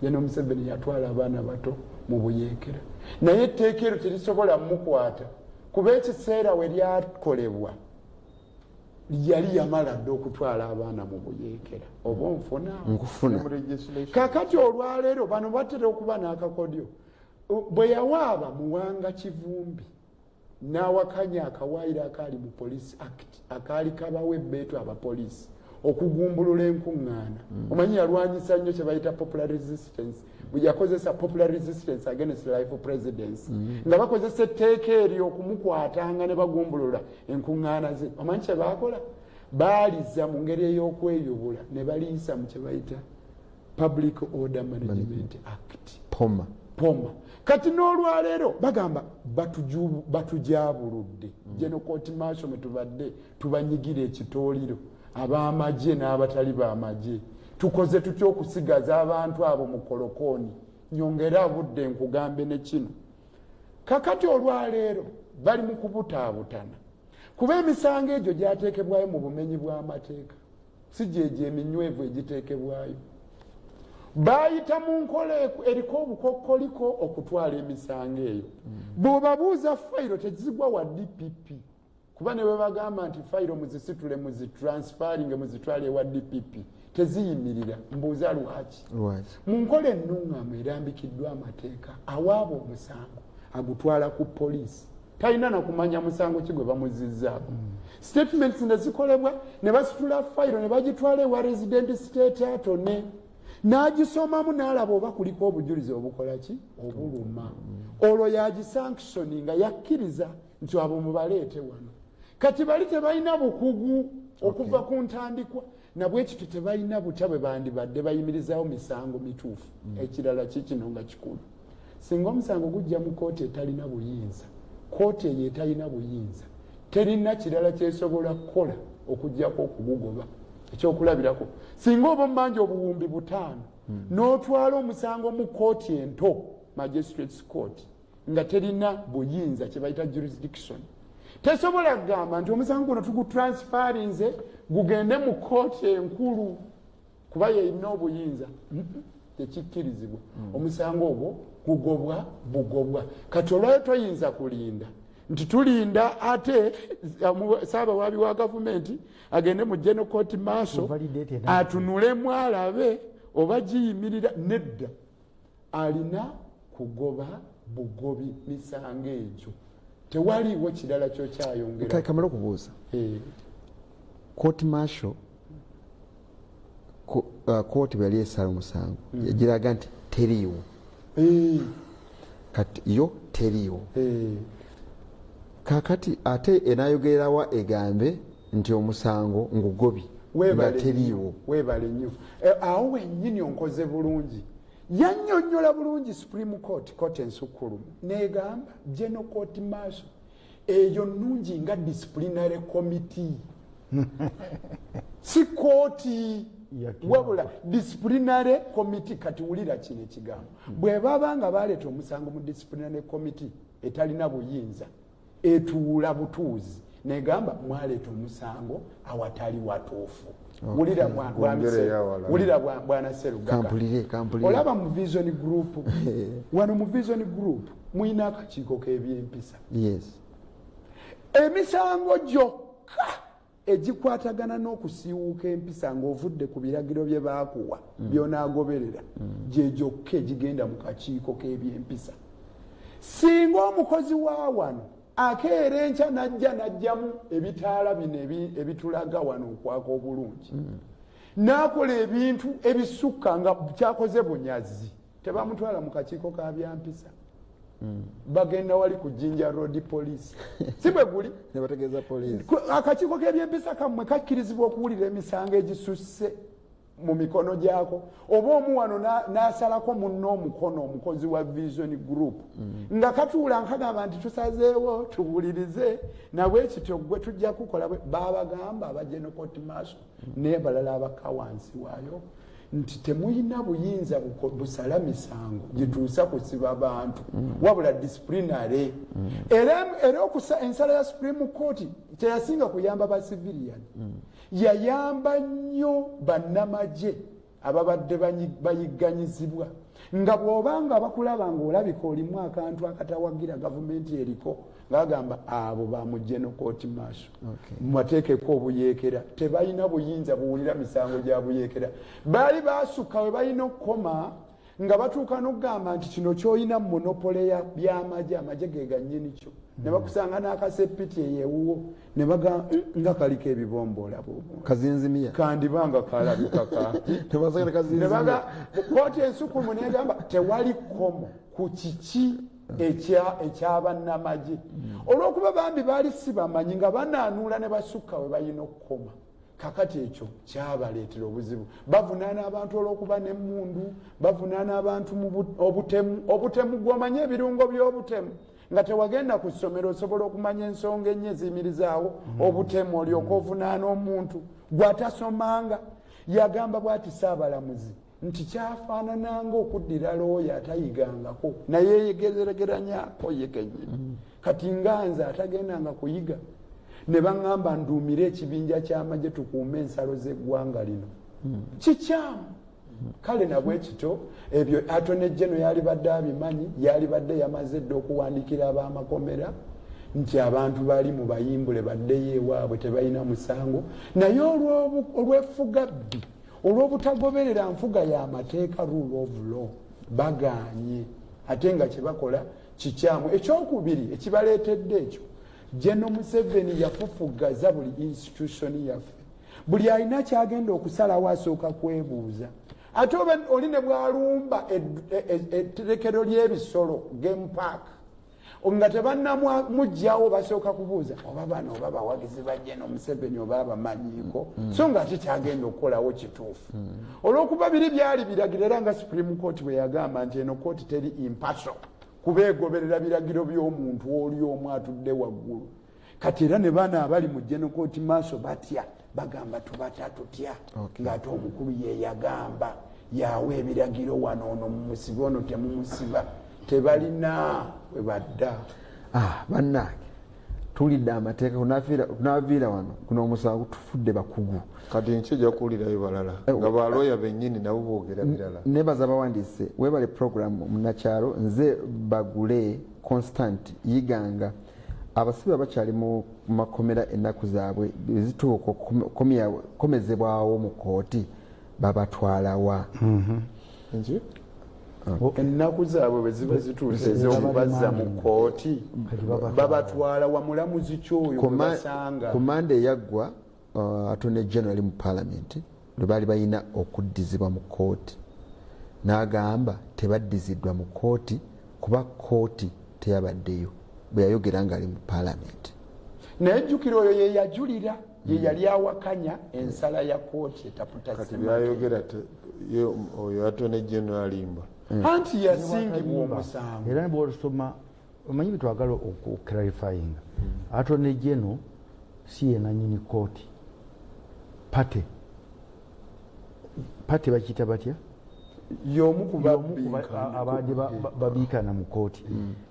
General Museveni yatwala abaana abato mu buyeekera naye etteeka eryo terisobola mukwata kuba ekiseera we lyakolebwa yali yamala dde okutwala abaana mu buyeekera oba nkufuna kakati olwaleero bano batera okuba n'akakodyo bwe yawaaba Muwanga Kivumbi n'awakanya akawaayiro akaali mu Police Act akaali kabawa ebbeetu abapoliisi okugumbulula enkuŋŋaana omanyi yalwanyisa nnyo kye bayita popular resistance yakozesa popular resistance against life presidency nga bakozesa etteeka eryo okumukwatanga ne bagumbulula enkuŋŋaana ze omanyi kye baakola baaliza mu ngeri ey'okweyubula ne baliisa mu kye bayita Public Order Management Act POMA kati n'olwaleero bagamba batujabuludde General Court Martial mwe tubadde tubanyigira ekitooliro ab'amagye n'abatali b'amagye tukoze tutya okusigaza abantu abo mu kolokooni nyongera budde nkugambe ne kino kakati olwaleero bali mu kubutaabutana kuba emisango egyo gyateekebwayo mu bumenyi bw'amateeka si gyegyo eminywevu egiteekebwayo bayita mu nkola eriko obukokkoliko okutwala emisango eyo bw'obabuuza fayiro tezigwa wa DPP kuba ne bwe bagamba nti fayiro muzisitule muzitransfaringe muzitwale ewa DPP teziyimirira mbuuza lwaki mu nkola ennuŋŋamu erambikiddwa amateeka awaaba omusango agutwala ku poliisi talina nakumanya musango ki gwe bamuzizzaako statements ne zikolebwa ne basitula fayiro ne bagitwala ewa resident state attorney n'agisomamu n'alaba oba kuliko obujulizi obukola ki obuluma olwo yagisanctioninga yakkiriza nti abo mubaleete wano kati bali tebalina bukugu okuva ku ntandikwa nabwe ekito tebalina butya bwe bandibadde bayimirizaawo misango mituufu ekirala kikino nga kikulu singa omusango gujja mu kooti etalina buyinza kooti eyo etalina buyinza terina kirala kyesobola kukola okugjako okugugoba ekyokulabirako singa oba omumanja obuwumbi 5 n'otwala omusango mu kooti ento magistrates court nga terina buyinza kyebayita jurisdiction tesobola kugamba nti omusango guno tugutransfarinze gugende mu kooti enkulu kuba yeyina obuyinza tekikkirizibwa omusango ogwo gugobwa bugobwa kati olwayo toyinza kulinda nti tulinda ate saabawaabi wa gavumenti agende mu General Court Martial atunulemu alabe oba giyimirira nedda alina kugoba bugobi misango egyo tewaliwo kirala kyokyayongera kamala okubuuza Court Martial kooti bwe yali esala omusango yagiraga nti teriiwo kati yo teriiwo kakati ate enayogererawa egambe nti omusango ngugobi nga teriiwo weebale nnyo awo wennyini onkoze bulungi yannyonnyola bulungi Supreme Court kooti ensukkulumu negamba General Court Martial eyo nnungi nga disciplinary committee si kooti wabula disciplinary committee kati wulira kino ekigambo bwe baba nga baleeta omusango mu disciplinary committee etalina buyinza etuula butuuzi negamba mwaleeta omusango awatali watuufu wulira bwana Serugaka olaba mu vision group wano mu vision group mwina akakiiko k'ebyempisa emisango gyokka egikwatagana n'okusiiwuuka empisa ng'ovudde ku biragiro bye baakuwa byonaagoberera gye gyokka egigenda mu kakiiko k'ebyempisa singa omukozi wa wano akeera enkya najjamu ebitaala bino ebitulaga wano okwaka obulungi n'akola ebintu ebisukka nga kyakoze bunyazi tebamutwala mu kakiiko ka byampisa bagenda wali ku Jinja Road Police si bwe guli ne bategeeza police akakiiko k'ebyempisa kammwe kakkirizibwa okuwulira emisango egisusse mu mikono gyako oba omuwano n'asalako munno omukono omukozi wa vision group nga katuula nkagamba nti tusazeewo tuwulirize nabwekityo gwe tujja kukola babagamba aba General Court Marshal n'ebalala abaka wansi waayo nti temuyina buyinza busala misango gituusa kusiba bantu wabula disciplinary era okusa ensala ya Supreme Court teyasinga kuyamba ba civilian yayamba nnyo bannamagye ababadde bayigganyizibwa nga bw'obanga bakulaba ng'olabika olimu akantu akatawagira gavumenti eriko ng'agamba abo ba mu General Court Marshal mubateekeko obuyeekera tebalina buyinza buwulira misango gya buyeekera baali baasukka we balina okukoma nga batuuka n'okugamba nti kino ky'olina monopole ya by'amagye amagye ge gannyini kyo ne bakusanga n'akasepiti eyeewuwo ne bagamba nga kaliko ebibomboola kazinzimiya kandibanga kalabika ne baga kooti ensukumu negamba tewali komo ku kiki ekyabannamagye olw'okuba bambi baali si bamanyi nga banaanuula ne basukka we balina okukoma kakati ekyo kyabaleetera obuzibu bavunaana abantu olw'okuba n'emmundu bavunaana abantu mu obutemu gw'omanye ebirungo by'obutemu nga tewagenda ku ssomero osobola okumanya ensonga ennyo eziyimirizaawo obutemu olyoka ovunaana omuntu gwatasomanga yagamba bw'ati Saabalamuzi nti kyafaanananga okuddira looyo atayigangako naye yegeregeranyako ye kennyini kati nganze atagendanga kuyiga ne baŋŋamba nduumire ekibinja ky'amagye tukuume ensalo z'eggwanga lino kikyamu kale nabwekityo ebyo Attorney General yali badde abimanyi yali badde yamaze dde okuwandiikira ab'amakomera nti abantu bali mu bayimbule baddeyo ewaabwe tebalina musango naye olw'effugabbi olw'obutagoberera nfuga y'amateeka rule of law bagaanye ate nga kyebakola kikyamu ekyokubiri ekibaleetedde ekyo General Museveni yafufugaza buli institution yaffe buli alina kyagenda okusalawo asooka kwebuuza ate oli ne bwalumba etterekero ly'ebisolo game park nga tebannamugjawo basooka kubuuza oba bano oba bawagizi ba General Museveni oba abamanyiiko so nga ate kyagenda okukolawo kituufu olw'okuba biri byali biragiro era nga Supreme Court bwe yagamba nti eno kooti teri impartial kubeegoberera biragiro by'omuntu oli omu atudde waggulu kati era ne baana abali mu General Court Marshal batya bagamba tubata tutya ng'ate omukulu ye yagamba yawe ebiragiro wano ono mumusibe ono temumusiba tebalina we badda bannange tulidde amateeka tunaviira wano kuno omusango tufudde bakugu kati nkijja kuwulirayo balala nga balooya bennyini nabo boogera birala nebaza bawandiise webale programu munakyalo nze bagule Constant yiganga abasibe bakyali mu makomera ennaku zaabwe ezituuka komezebwawo mu kooti babatwalawa ennaku zaabwe bwe ziba zituuse ez'okubazza mu kooti babatwala wa mulamuzi kyoyo gwe basanga komanda eyaggwa Attorney General mu Parliament lwe baali balina okuddizibwa mu kooti n'agamba tebaddiziddwa mu kooti kuba kooti teyabaddeyo bwe yayogera ng'ali mu Parliament naye jjukira oyo ye yajulira ye yali awakanya ensala ya kooti kati byayogera oyo Attorney General alimba anti yasingibwa omusango era nebwosoma omanyi bitwagala okuclarifying Attorney General si ye nanyini kooti pate pati bakiyita batya abadde babiikana mu kooti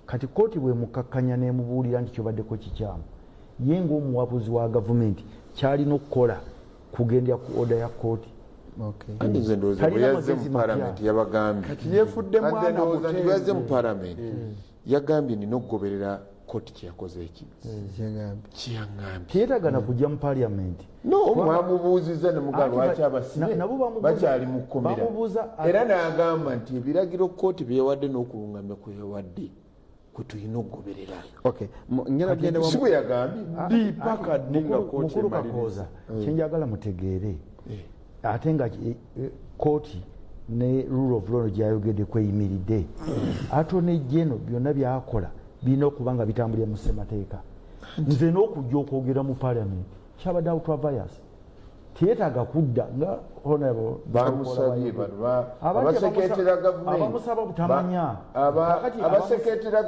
kati kooti bwe mukakkanya nemubuulira nti kyobaddeko kikyamu ye ngaomuwabuzi wa gavumenti kyalina okukola kugendera ku oda ya kooti nze ndowooza bwe yazze mu palamenti yabagambye yazze mu palamenti yagambye nina okugoberera kooti kyeyakoze ekiyaŋambye teyetagana kujja mu palamenti mwamubuuziza nemugamba lwaki abasibe bakyali mu kkomera era n'agamba nti ebiragiro kooti byeyawadde n'okulungamya kweyawadde kwetulina okugoberera si bwe yagambye.mukulu Kakooza kyenjagala mutegeere ate nga kooti ne rule of law gyayogedde kweyimiridde ate nejjeno byonna byakola birina okuba nga bitambulira mu ssemateeka nze n'okujja okwogera mu palamenti kyabadde outravayas tiyetaaga kudda nga bamusabye abaseketera abamusaba butamanya abaseketera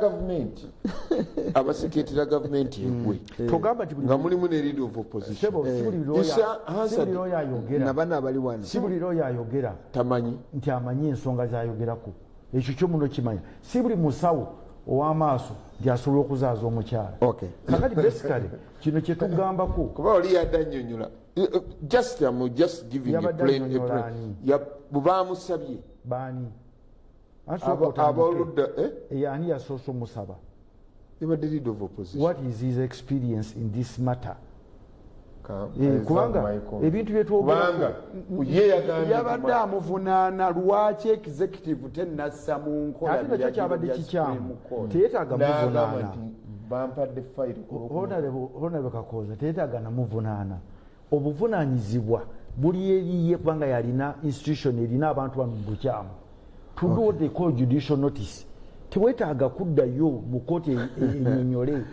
gavumenti egwe nga mulimu ne leader of opposition si buli looyo ayogera tamanyi nti amanyi ensonga zayogerako ekyo kyo muno kimanya si buli musawo ow'amaaso nti asobola okuzaaza omukyala kakati basically kino kyetugambako kuba oli yadde annyonnyola just giving a plain bwebamusabye baani aboludda ani yasoose omusaba yabadde leader of opposition. What is his experience in this matter? Kubanga ebintu byetwogera yabadde amuvunaana lwaki executive tennassa mu nkola ate nakyo kyabadde kikyamu teyetaaga muvunaana bampadde fayiro Honorable Kakooza teyetaaga namuvunaana obuvunaanyizibwa buli eriye kubanga yalina institution erina abantu bano mu bukyamu to do what they call judicial notice tewetaaga kuddayo mu kooti ennyonnyole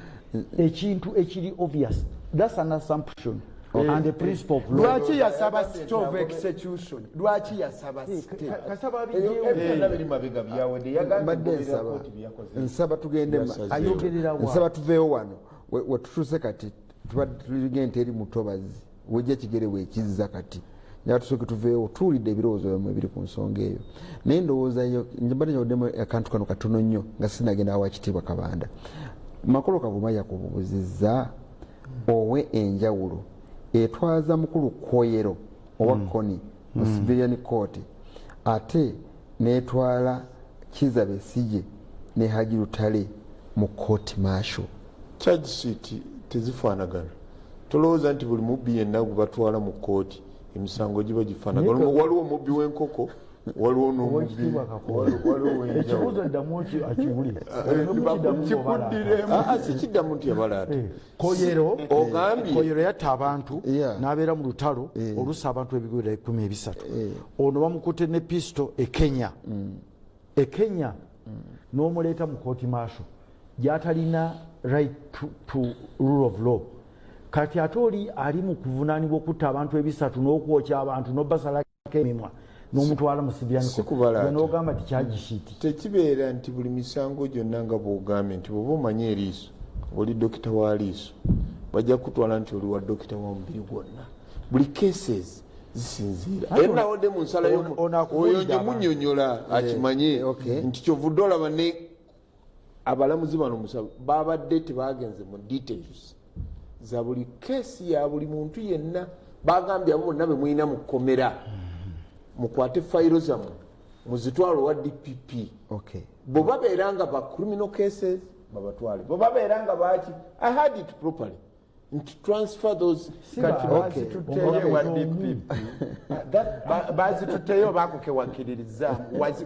ekintu ekiri obvious. That's an assumption and the principle of law. Lwaki yasaba state of execution? Lwaki yasaba state? Kasaba nsaba tugende nsaba tuveewo wano wetutuuse kati tugende eri mutobazi wejja kigere weekizza kati naye tusooke tuveewo tuwulidde ebirowoozo byammwe ebiri ku nsonga eyo naye ndowoozayo mbadde nyawoddemu akantu kano katono nnyo nga sinagenda awakitiibwa Kabanda. Makolo Kavuma yakubuzizza owe enjawulo etwaza mukulu Kwoyero owa Koni mu civilian court ate netwala Kizza Besigye ne Haji Lutale mu court martial. Charge sheet tezifaanagana. Tolowooza nti buli mubbi yenna gwe batwala mu kooti emisango giba gifaanagana. Waliwo omubbi w'enkoko waliwo n'omubbi ekibuuzo ddamu akiwulire sikiddamu nti yabalaata Koyero ogambye Koyero yatta abantu n'abeera mu lutalo oluusi abantu ebigwera 13 ono bamukutte ne pisto e Kenya n'omuleeta mu kooti maaso gy'atalina right to rule of law kati ate oli ali mu kuvunaanibwa okutta abantu 3 n'okwokya abantu n'obasalako emimwa n'omutwala mu civilian court n'ogamba ti kyagishiti tekibeera nti buli misango gyonna nga bw'ogambye nti bw'oba omanyi eriiso oli dokita wa liiso bajja kutwala nti oli wa dokita wa mubiri gwonna buli cases zisinziira era nawodde mu nsala oyo gye munnyonnyola akimanye nti kyovudde olaba ne abalamuzi bano musabe babadde tebagenze mu details za buli keesi ya buli muntu yenna bagambye abo bonna be mulina mu kkomera mukwate fayiro zammwe muzitwalo wa DPP bo babeera nga ba criminal cases babatwale bo babeera nga baki I had it properly nti transfer those bazitutteyo bakukewakiririza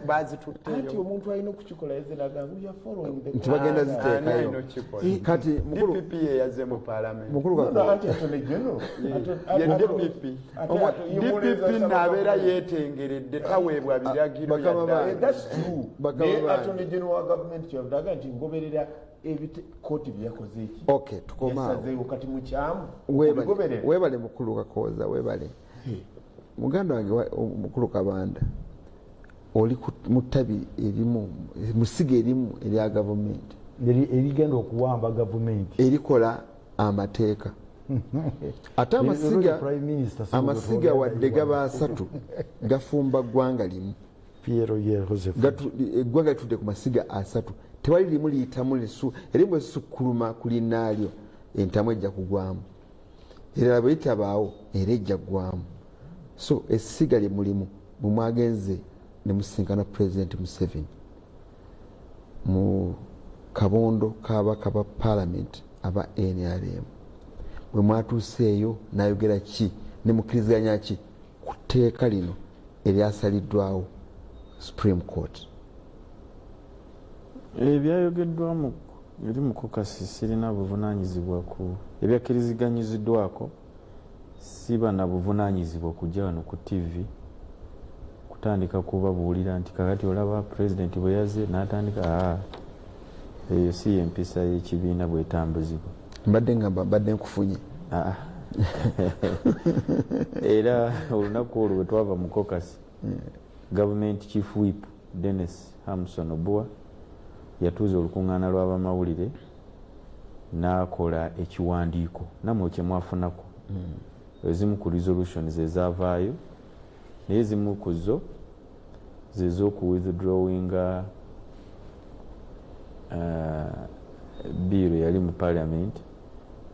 bazitutteyo omuntu alina okukikola yaziraga nti bagenda ziteekayo kati DPP yeyaze mu parliament DPP n'abeera yeetengeredde taweebwa biragiro attorney general wa gavumenti kyavuddaga nti ngoberera kooti byeyakoze eki yasazeewo kati mukyamu weebale mukulu Kakooza weebale muganda wange mukulu Kabanda oli mu ttabi erimu musiga erimu erya gavumenti erigenda okuwamba gavumenti erikola amateeka ate amasiga wadde gaba 3 gafumba ggwanga limu. Eggwanga litudde ku masiga 3 tewali limu liyitamu lisu erimu esukkuluma kuli naalyo entamu ejja kugwamu era bwe litabaawo era ejja kugwamu. So essiga lye mulimu bwe mwagenze ne musinkana President Museveni mu kabondo k'ababaka ba Parliament aba NRM bwe mwatuuseeyo n'ayogera ki ne mukkiriziganya ki ku tteeka lino eryasaliddwawo Supreme Court? Ebyayogeddwamu eri mu kokasi sirina buvunaanyizibwa ku ebyakkiriziganyizibwako siba na buvunaanyizibwa kujja wano ku TV kutandika kubabuulira nti kakati olaba President bwe yazze n'atandika eyo si empisa y'ekibiina bwetambuzibwa. Mbadde nkufunye. Era olunaku olwo bwe twava mu kokasi Government Chief Whip Dennis Hamson Obua yatuuza olukuŋŋaana lw'abamawulire n'akola ekiwandiiko namwe kye mwafunako ezimu ku resolutions ezaavaayo naye ezimu ku zo ze z'okuwithdrawinga bill yali mu Parliament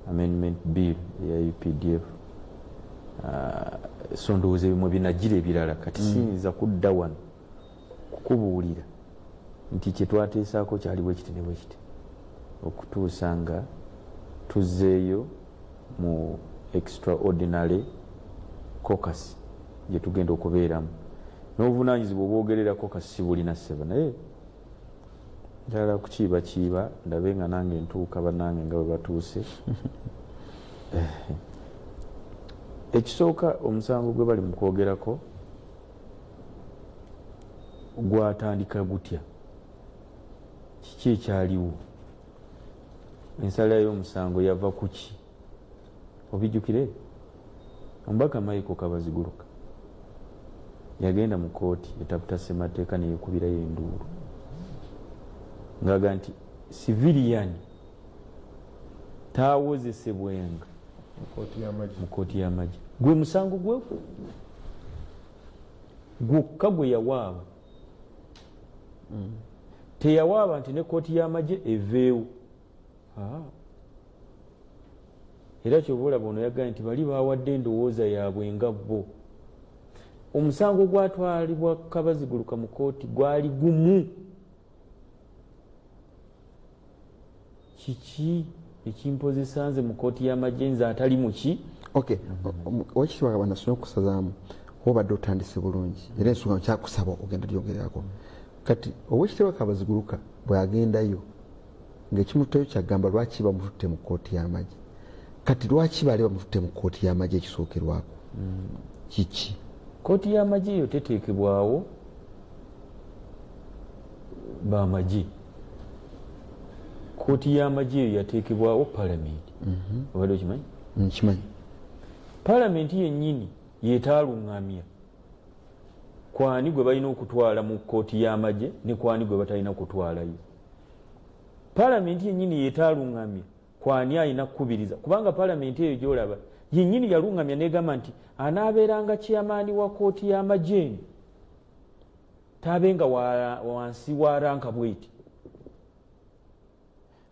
amendment bill ya UPDF so ndowooza ebimwe binagira ebirala kati siyinza kudda wano kukubuulira nti kye twateesaako kyaliwo ekiti ne bwe kiti okutuusa nga tuzzeeyo mu extraordinary caucus gye tugenda okubeeramu n'obuvunaanyizibwa obwogerera caucus si bulina sseba naye njagala kukiibakiiba ndabe nga nange ntuuka bannange nga bwe batuuse. Ekisooka omusango gwe bali mu kwogerako gwatandika gutya kiki ekyaliwo ensala y'omusango yava ku ki obijjukire omubaka Michael Kabaziguruka yagenda mu kooti etaputa ssemateeka neyekubirayo enduulu ng'aga nti civilian taawozesebwenga mu kooti y'amagye gwe musango gwekwo gwokka gwe yawaaba teyawaaba nti ne kooti y'amagye eveewo. Era kyova olaba ono yagambye nti bali baawadde endowooza yaabwe nga bo. Omusango gwatwalibwa Kabaziguruka mu kooti gwali gumu. Kiki ekimpozesa nze mu kooti y'amagye nze atali muki? Okay, wakitibwa banasoma okusazaamu obadde otandise bulungi era ensonga kyakusaba ogenda lyongerako kati owekitibwa Kabaziguruka bwagendayo ng'ekimutayo kyagamba lwaki bamututte mu kooti y'amagye kati lwaki baali bamututte mu kooti y'amagye ekisookerwako kiki? Kooti y'amagye eyo teteekebwawo b'amagye. Kooti y'amagye eyo yateekebwawo Parliament. Obadde okimanyi? Nkimanyi. Parliament yennyini yeetaalungamya kwani gwe balina okutwala mu kooti y'amagye ne kwani gwe batalina kutwalayo. Parliament yennyini yeetaalungamya kwani alina kukubiriza kubanga Parliament eyo gy'olaba yennyini yalungamya negamba nti anaabeeranga chairman wa kooti y'amagye taabenga wansi wa ranka bweti.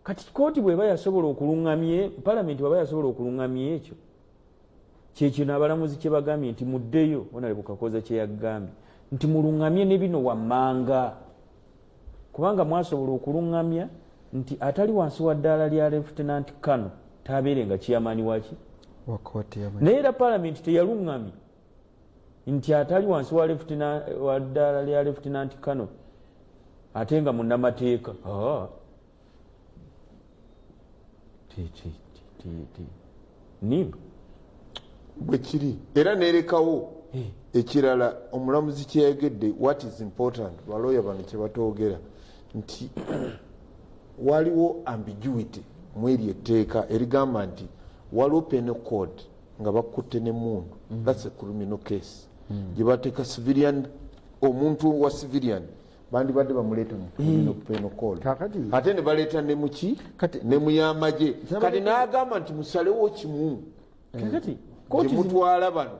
Kati kooti bweba yasobola okulungamya Parliament bweba yasobola okulungamya ekyo kyekyo n'abalamuzi kye bagambye nti muddeyo Honorable Kakoza kye yagambye nti mulungamye ne bino wammanga kubanga mwasobola okulungamya nti atali wansi wa ddaala lya Lieutenant Kano taabeerenga chairman waki wa kooti y'amagye. Naye era Parliament teyalungamye nti atali wansi wa ddaala lya Lieutenant Kano ate nga munnamateeka nimba bwe kiri era nerekawo ekirala omulamuzi kyeyagedde what is important balooya bano kye batoogera nti waliwo ambiguity mu eri etteeka erigamba nti waliwo penal code nga bakutte n'emmundu that's a criminal case gye bateeka civilian omuntu wa civilian bandibadde bamuleeta mu penal code ate ne baleeta ne muki ne mu y'amagye kati n'agamba nti musalewo kimu kakati mutwala bano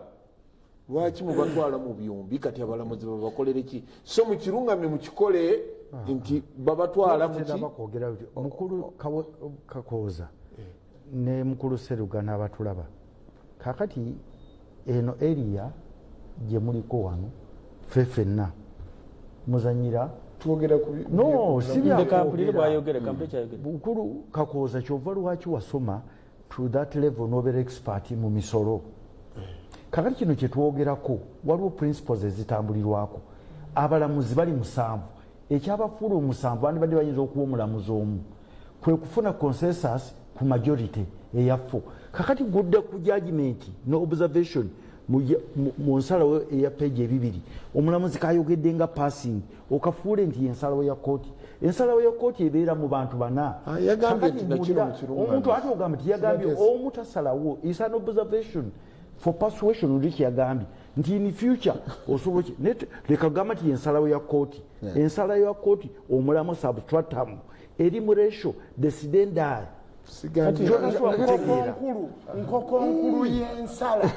lwaki mubatwala mu byumbi kati abalamuzi babakolere ki so mukirungamye mukikole nti babatwala mukibakwogera mukulu Kakooza ne mukulu Seruga n'abatulaba kakati eno area gye muliko wano ffenna muzanyira twogera ku no mukulu Kakooza kyova lwaki wasoma to that level nobeera expert mu misolo kakati kino kyetwogerako waliwo principles ezitambulirwako abalamuzi bali 7 ekyabafuula 7 bandibadde bayinza okuwa omulamuzi omu kwe kufuna consensus ku majority eyafo kakati gudda ku judgment no observation mu nsalawo eya page 2 omulamuzi kayogedde nga passing okafuule nti ensalawo ya kooti ensalawo ya kooti ebeera mu bantu bana omuntu ate ogamba nti yagambye omu tasalawo is an observation for persuasion oli kyeyagambye nti in future osobola leka gamba nti ensalawo ya kooti ensalawo ya kooti omulamu substratum eri mu ratio decidendal nkokonkulu y'ensala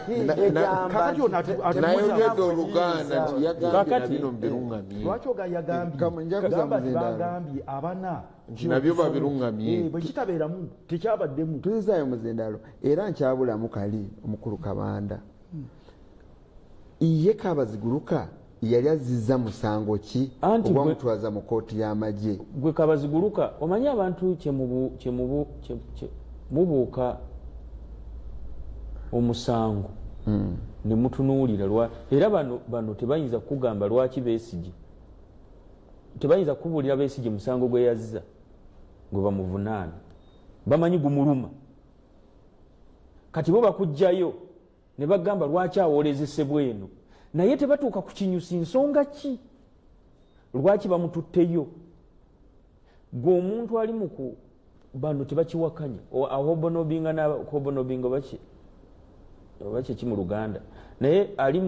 nayogedde Oluganda nti yagambye bino mbirungamye lwaki bagambye abana nabyo babirungamye bwe kitabeeramu tekyabaddemu tuyizaayo muzindalo era nkyabulamu kali omukulu Kabanda ye Kabaziguruka yali azizza musango ki oba mutwaza mu kooti y'amagye gwe Kabaziguruka omanyi abantu mubuuka omusango ne mutunuulira era bano tebayinza kugamba lwaki Besigye tebayinza kubuulira Besigye musango gwe yazza gwe bamuvunaana bamanyi gumuluma kati bo bakujjayo ne bagamba lwaki awoolezesebwa eno naye tebatuuka ku kinyusi nsonga ki lwaki bamututteyo gwe omuntu ali muku bano tebakiwakanya ahobonobinga n'ahobonobinga baki ki mu Luganda naye ali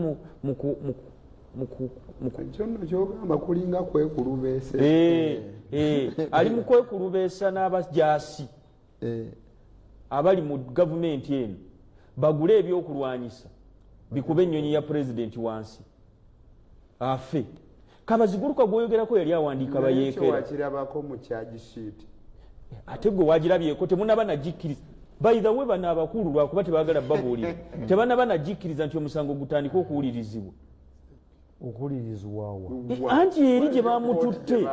kyogamba kulinga kwekulubeesa ali mu kwekulubeesa n'abajaasi abali mu gavumenti eno bagule ebyokulwanyisa bikube ennyonyi ya pulezidenti wansi afe Kabaziguruka gwoyogerako yali awandiika bayeekera wakirabako mu charge sheet ate gwe wagirabyeko temunaba nagikkiriza by the way bano abakulu lwakuba tebaagala babuulira tebanaba nagikkiriza nti omusango gutandika okuwulirizibwa okuwulirizibwawa anti eri gye bamututte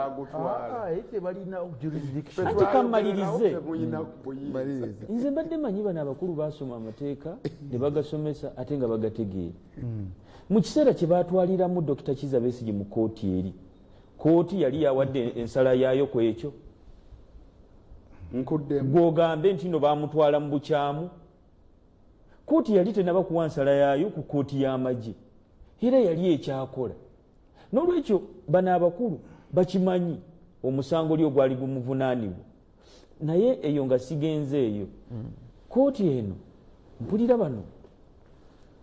ate kammalirize nze mbadde manyi bano abakulu basoma amateeka ne bagasomesa ate nga bagategeera mu kiseera kye batwaliramu Dr. Kizza Besigye mu kooti eri kooti yali yawadde ensala yaayo ku ekyo gwogambe nti no bamutwala mu bukyamu kooti yali tenaba kuwa nsala yaayo ku kooti y'amagye era yali ekyakola n'olwekyo bano abakulu bakimanyi omusango li ogwali gumuvunaanibwa naye eyo nga sigenze eyo kooti eno mpulira bano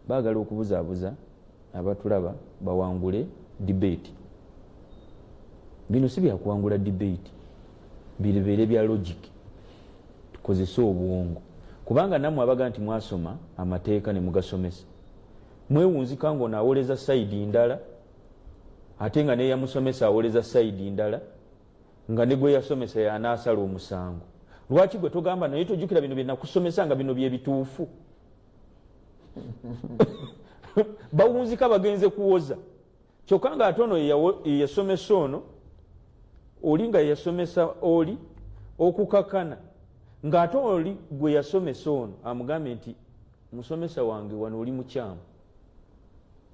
baagala okubuzaabuza abatulaba bawangule debate bino si byakuwangula debate birebeere bya logic tukozese obwongo kubanga nammwe abaga nti mwasoma amateeka ne mugasomesa mwewunzika ngo naawoleza sayidi ndala ate nga neyamusomesa awoleza sayidi ndala nga ne gwe yasomesa yanaasala omusango lwaki gwe togamba naye tojjukira bino bye nakusomesa nga bino bye bituufu bawunzika bagenze kuwoza kyokka nga ate ono yeyasomesa ono oli nga yeyasomesa oli okukakana ng'ate oli gwe yasomesa ono amugambye nti musomesa wange wano oli mukyamu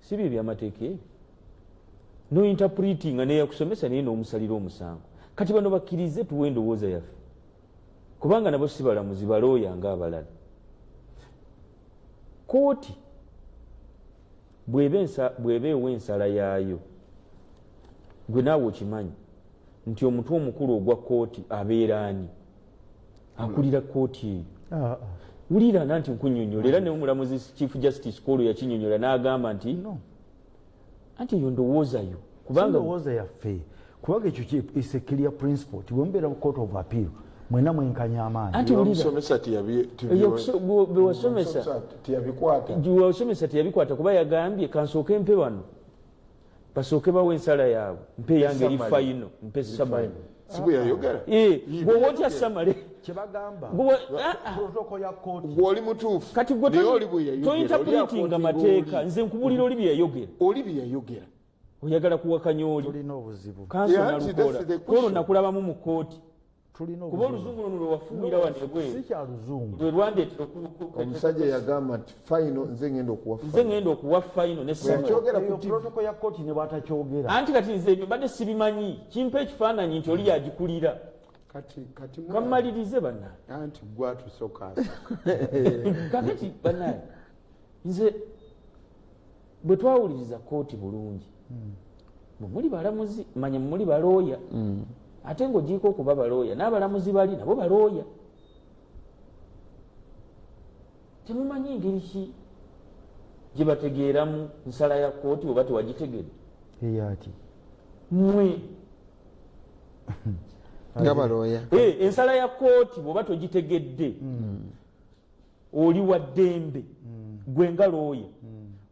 si bye byamateeka ebyo no interpreting nga neyakusomesa naye n'omusalira omusango kati bano bakkirize tuwe endowooza yaffe kubanga nabo si balamuzi balooya ng'abalala kooti bw'eba ewa ensala yaayo gwe naawe okimanyi nti omutwe omukulu ogwa kooti abeera ani akulira kooti eyo wulira nanti nkunyonyola era ne omulamuzi chief justice Kolo yakinyonyola n'agamba nti anti eyo ndowoozayo kubanga ndowooza yaffe kubanga ekyo is a clear principle ti bwe mubeera mu court of appeal mwena mwenkanya amaanyi anti omusomesa tiyabisomesa tiyabikwata kuba yagambye kansooke mpe wano basooke bawa ensala yaabwe mpe yange eri fayino mpe samale sibu yayogera gwoba otya samale kyebagamba protocol ya kooti gwoli mutuufu kati toyintapulitinga mateeka nze nkubulira oli byeyayogera oyagala kuwakanya oli tulina obuzibu kansonalukolo nakulabamu mu kooti kuba oluzungu luno lwewafuuyira wanebweru lwe lwandeetera omusajja yagamba nti fayino nze ngenda okuwa fayino protocol ya kooti ne bwatakyogera anti kati nze ebyo mbadde sibimanyi kimpa ekifaananyi nti oli yagikulira kamalirize bannange anti gwatusoka kakati bannange nze bwe twawuliriza kooti bulungi muli balamuzi manya muli balooya ate ng'ogiiko okuba balooya n'abalamuzi bali nabo balooya temumanyi ngeri ki gye bategeeramu nsala ya kooti oba tewagitegedde eyati mmwe nga balooya ensala ya kooti bw'oba togitegedde oli wa ddembe gwe nga looya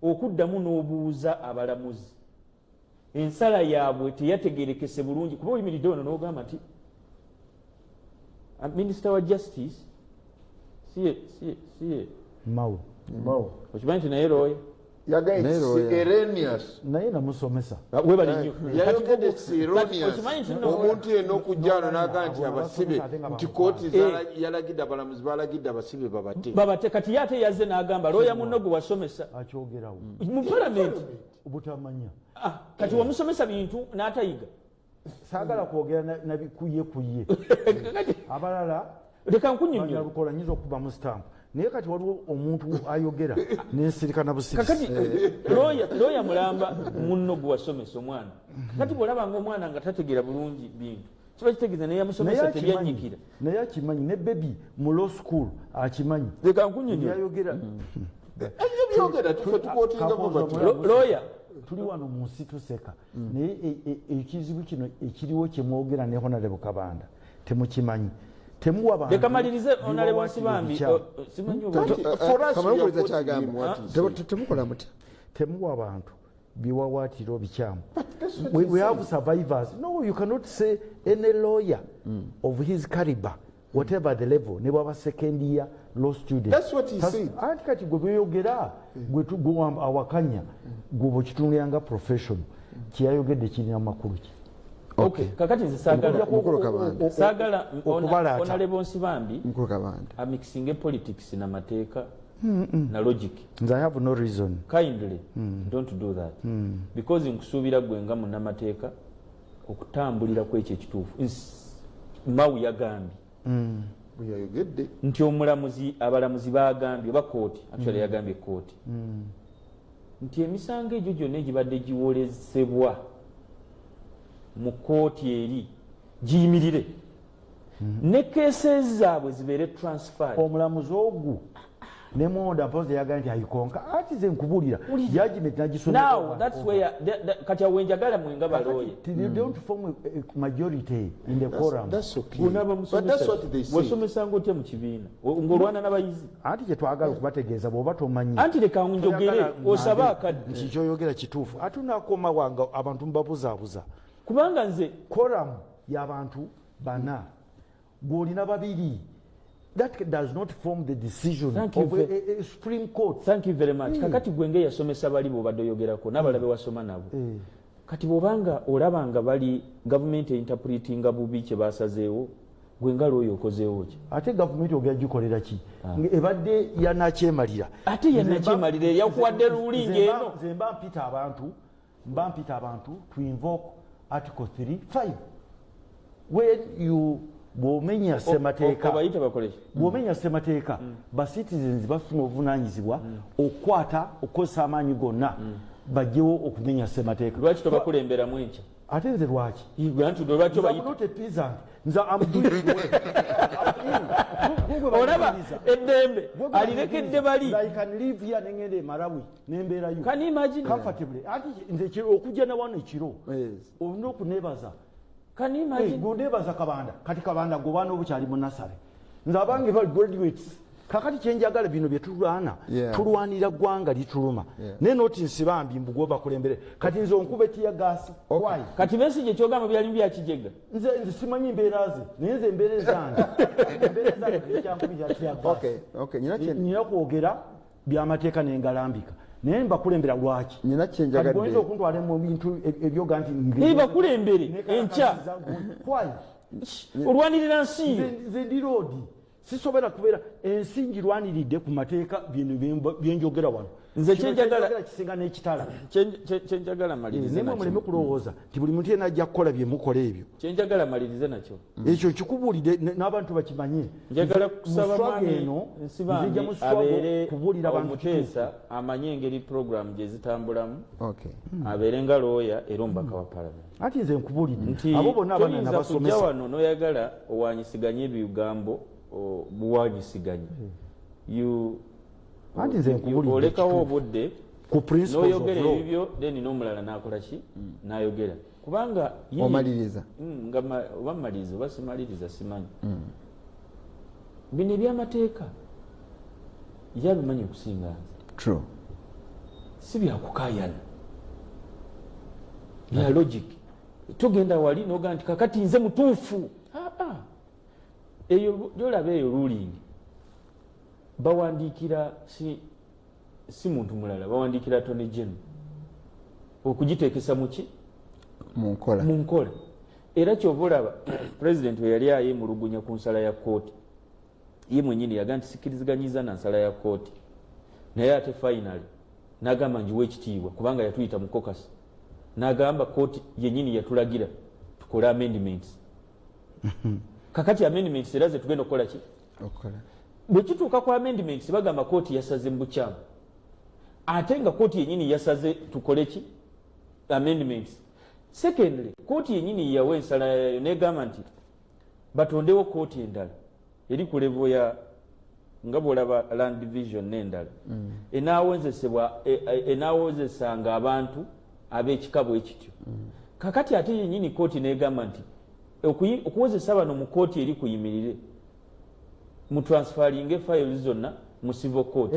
okuddamu n'obuuza abalamuzi ensala yaabwe teyategerekese bulungi kuba oyimiridde ono n'ogamba nti minisita wa justice siye mawo okimanyi nti naye looya naye namusomesa omuntu yenna okujjano nagaa nti abasibe nti kooti yalagidde abalamuzi balagidde abasibe babate kati ye ate yazze n'agamba looya munno gwe wasomesa akyogerawo mu palamenti obutamanya kati wamusomesa bintu n'atayiga saagala kwogera kuye abalala leka nkunyonyola lukola nyinza okuba mu stamp naye kati waliwo omuntu ayogera nensirika na busikakati looya mulamba munno gwe wasomesa omwana kati bwolabanga omwana nga tategeera bulungi bintu kiba kitegeeza naye yamusomesa tebyanyikira naye akimanyi ne bebi mu law school akimanyi leka nkunyonyola yayogera looya tuli wano mu nsi tuseka naye ekizibu kino ekiriwo kyemwogera ne honorable Kabanda temukimanyi leka malirize onalebo nsibambi temukola mutya temuwa abantu biwawaatiro bikyamu we have survivors no you cannot say any lawyer of his caliber whatever the level ne bwaba second year law student anti kati gwe beyogera gwe awakanya gwe bwekitunulyanga profession kyeyayogedde kirina makulu ki kakati nze saagala onalebo nsibambi amixinge politics n'amateeka na logic nze I have no reason kindly don't do that because nkusuubira gwe nga munnamateeka okutambulira kwekyo ekituufu mawu yagambye nti abalamuzi bagambye oba kooti actually yagambye kooti nti emisango egyo gyonna egibadde giwolezebwa mu kooti eri giyimirire ne keese zaabwe zibeere transfer omulamuzi ogu ne mwonda mpozi yagala nti ayikonka ati ze nkubulira judgment now that's where kati awo njagala mwenga balooye they don't form a majority in the quorum wasomesanga otya mu kibiina ng'olwana n'abayizi anti kyetwagala okubategeeza bw'oba tomanyi anti leka njogere osaba akadde nti kyoyogera kituufu ate unaakoma wange abantu mubabuzaabuza kubanga nze quorum y'abantu bana gw'olina babiri that does not form the decision of a Supreme Court. Thank you very much. Kakati gwenge yasomesa bali bw'obadde oyogerako n'abalabe wasoma nabo kati bw'obanga olabanga bali government interpretinga bubi kye basazeewo gwe nga looyo okozeewo ki ate gavumenti ogera gikolera ki ebadde yanakyemalira ate yanakyemalira yakuwadde ruling eno nze mba mpita abantu to invoke article 3.5 when you bw'omenya ssemateeka bw'omenya ssemateeka ba citizens bafuna obuvunanyizibwa okukozesa amaanyi gonna bajjewo okumenya ssemateeka lwaki tobakulemberamu enkya ate nze lwaki nze olaba eddembe alirekedde bali nengenda emalawi nembeerayo comfortably ati nze okujja nawano ekiro olina okunebaza Gondebaza Kabanda kati Kabanda gobana obukyali mu nasale nze abange bali graduates kakati kyenjagala bino bye tulwana tulwanira ggwanga lituluma naye noti nsibambi mbugo bakulembere kati nze onkube tiya gasi kati Besigye kyogamba byali byakijega nze simanyi mbeera ze naye nze embeera zange ekyankubira tiya gasi nina kwogera by'amateeka n'engalambika naye mbakulembera lwaki oyinza okuntwala mu bintu ebyoga nti bakulembere enkya olwanirira nsi nze ndi roodi sisobera kubeera ensi ngirwaniridde ku mateeka byenjogera wano nze kyenjagala kisinga n'ekitala kyenjagala malirize nemwe muleme kulowooza nti buli muntu yena ajja kukola byemukola ebyo kyenjagala malirize nakyo ekyo kikubuulidde n'abantu bakimanye njagala kusaba mwami eno nsibambi abeere omuteesa amanye engeri puroguramu gye zitambulamu abeere nga looya era omubaka wa palamenti ati nze nkubuulidde nti abo bonna abaana toyinza kujja wano n'oyagala owanyisiganye ebigambo buwanyisiganye anti nze nkubuulidde olekawo obudde ku principles n'oyogera ebibyo then n'omulala n'akola ki n'ayogera kubanga omaliriza oba mmaliriza oba simaliriza simanyi bino ebyamateeka yabimanyi okusinga nze si byakukaayana bya logic togenda wali noga nti kakati nze mutuufu eyo gyolaba eyo ruling bawandiikira si muntu mulala bawandiikira Attorney General okugiteekesa muki mu nkola era kyova olaba President we yali ayemulugunya ku nsala ya kooti ye mwenyini yaga nti sikiriziganyiza na nsala ya kooti naye ate finally n'agamba njiwa ekitiibwa kubanga yatuyita mu caucus n'agamba kooti yenyini yatulagira tukole amendments kakati amendments era ze tugenda okukola ki bwe kituuka ku amendments bagamba kooti yasaze mu bukyamu ate nga kooti yenyini yasaze tukole ki amendments secondly kooti yenyini yawa ensala yayo negamba nti batondewo kooti endala eri ku levo ya nga bwolaba land division n'endala enaawozesanga abantu ab'ekika bwe kityo kakati ate yenyini kooti negamba nti okuwozesa bano mu kooti eri kuyimirire mu transferring files zonna mu civil court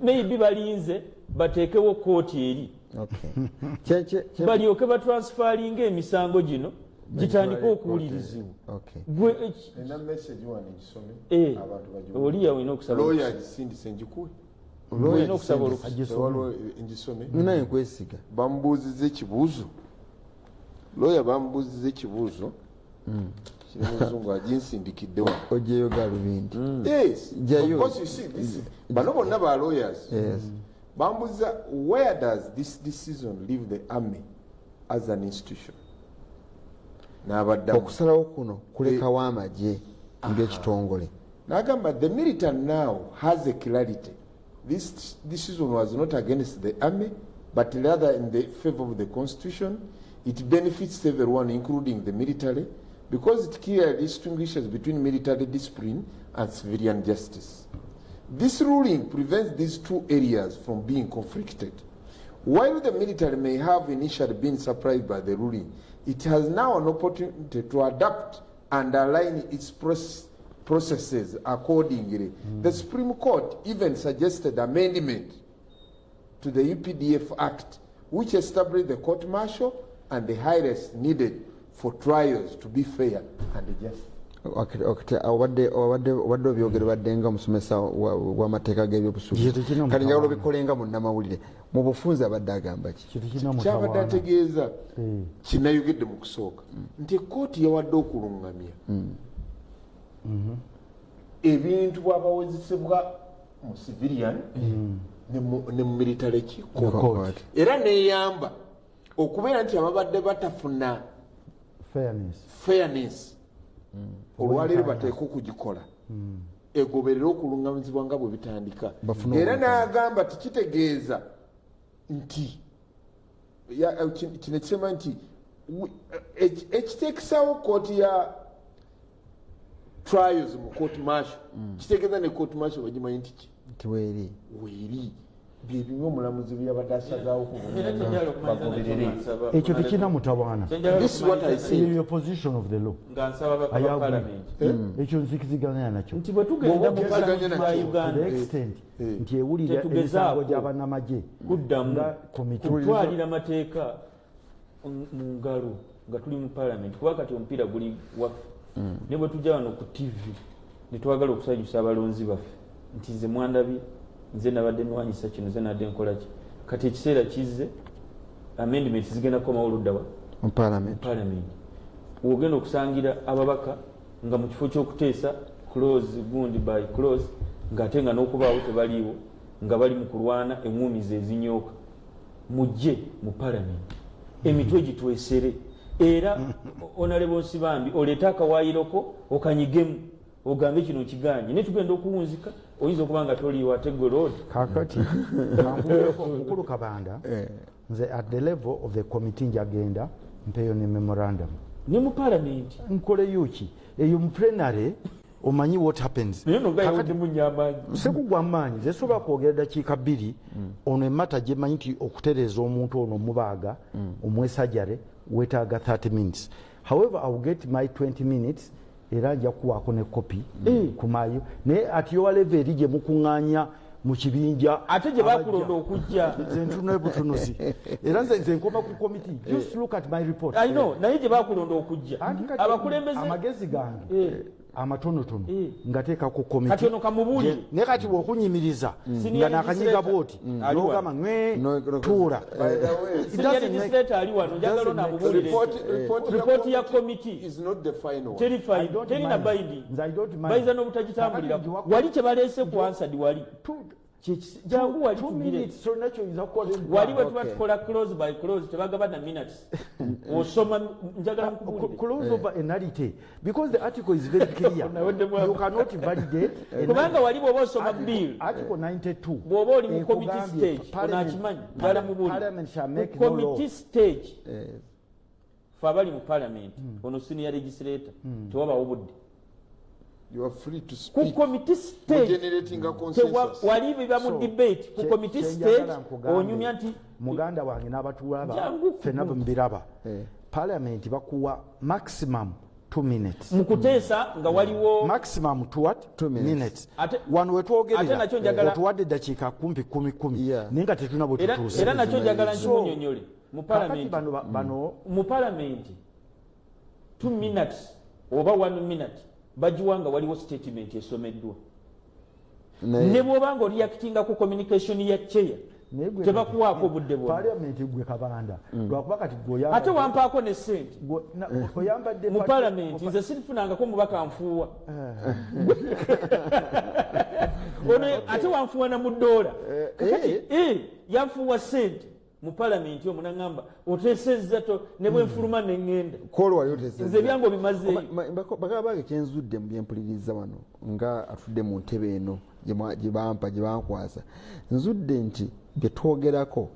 maybe balinze bateekewo kooti eri balyoke batransferring emisango gino gitandika okuwulirizibwa oliya olina okusaba nkwesiga bamubuuziza ekibuuzo lawyer bamubuuziza ekibuuzo kiri muzungu aginsindikidde wano ojeyo galubindi bano bonna ba lawyers bamubuuziza where does this decision leave the army as an institution n'abaddamu okusalawo kuno kulekawo amagye ng'ekitongole n'agamba the military now has a clarity. This decision was not against the army but rather in the favor of the constitution. It benefits everyone including the military because it clearly distinguishes between military discipline and civilian justice. This ruling prevents these two areas from being conflicted. While the military may have initially been surprised by the ruling, it has now an opportunity to adapt and align its processes accordingly. The Supreme Court even suggested amendment to the UPDF Act, which established the court-martial and the high-risk needed for trials to be fair and just. obadde obyogere badde nga omusomesa w'amateeka g'ebyobusuubuzi kati njagala obikolenga mu nnamawulire mu bufunze abadde agamba ki kyabadde ategeeza kinayogedde mu kusooka nti ekkooti yawadde okulungamya ebintu bwabawozesebwa mu civilian ne mu military court era neyamba okubeera nti ababadde batafuna fairness olwaleero bateeka okugikola egoberera okulungamizibwa nga bwe bitandika era n'agamba tikitegeeza nti kino kisema nti ekiteekesawo kooti ya trials mu court martial kitegeeza ne court martial bagimanyi nti weeri byebimu omulamuzi byabadde asazaawo kubagoberere. ekyo tekirina mutawaana. This is what I say. Your position of the law. nga nsaba bakaba parliament ekyo nzikiziganya nakyo nti bwe tugenda mu parliament ya to the Uganda extent nti ewulira emisango gy'abannamagye kuddamu komiti kutwalira amateeka mu ngalo nga tuli mu parliament kuba kati omupiira guli waffe ne bwe tujja wano ku TV ne twagala okusanyusa abalonzi baffe nti nze mwandabye nze nabadde nwanyisa kino nze nadde nkola ki kati ekiseera kizze amendment zigenda kukomawo oluddawa mu parliament wogenda okusangira ababaka nga mu kifo ky'okuteesa close gundi by close ng'ate nga n'okubaawo tebaliiwo nga bali mu kulwana enguumizi ezinyooka mujje mu parliament emitwe gitwesere era Honorable Nsibambi oleeta akawaayiroko okanyigemu ogambe kino kiganye ne tugenda okuwunzika oyinza okuba nga toliiwo ate gwe road kakati mukulu Kabanda nze at the level of the committee njagenda mpeyo ne memorandum ne mu parliament nkole yuki eyo mu plenary omanyi what happens kakati munyamaanyi sekugwa amaanyi zesobola kwogera dakiika 2 ono emmata gye manyi nti okutereeza omuntu ono omubaaga omwesajjare weetaaga 30 minutes. However, I will get my 20 minutes era nja kuwaako ne kopi kumaayo naye ati yowa leva eri gye mukuŋŋaanya mu kibinja ate gye bakulonda okujja nze ntuno ebutunuzi era nze nkoma ku committee just look at my report. I know naye gye bakulonda okujja abakulembeze amagezi gange amatonotono ngateeka ku committee kati ono kamubuulire ne kati bw'okunyimiriza nga nakanyiga bwoti n'ogamba ngwe tuula senior legislator ali wano njagala namubuulire report ya committee is not the final terina binding bayiza n'obutagitambulira wali kye baleese ku answered wali jangu wali tugire wali bwe tuba tukola close by close tebagaba na minutes osoma njagala mukubulire close over a narrative because the article is very clear you cannot validate kubanga wali bwoba osoma bill article 92 bwoba oli mu committee stage onakimanyi njagala mubulire committee stage fe abali mu parliament ono senior legislator tewabawo budde. You are free to speak. Ku committee stage generating a consensus. Wali biba mu debate ku committee stage onyumya nti muganda wange n'abatuulaba ffenna bwe mbiraba parliament bakuwa maximum 2 minutes mukuteesa nga waliwo maximum 2 minutes wano wetwogerera otuwadde dakiika kumpi 10 naye nga tetuna bwe tutuuse era nakyo njagala nkimunyonyole mu parliament mu parliament 2 minutes oba 1 minute bajiwanga waliwo statement esomeddwa ne bw'obanga oriactinga ku communication ya chair tebakuwaako budde bwonna parliament gwe Kabanda lwakuba kati ate wampaako ne sente oyambadde mu parliament nze sirifunangako mubaka nfuuwa ono ate wanfuuwa na mu ddoola kati yanfuuwa sente mu parliament omwo nangamba oteesezza to ne bwenfuluma neŋŋenda nze byange obimazeeyo bakaba bange kyenzudde mu byempuliriza wano nga atudde mu ntebe eno gye bankwasa nzudde nti bye twogerako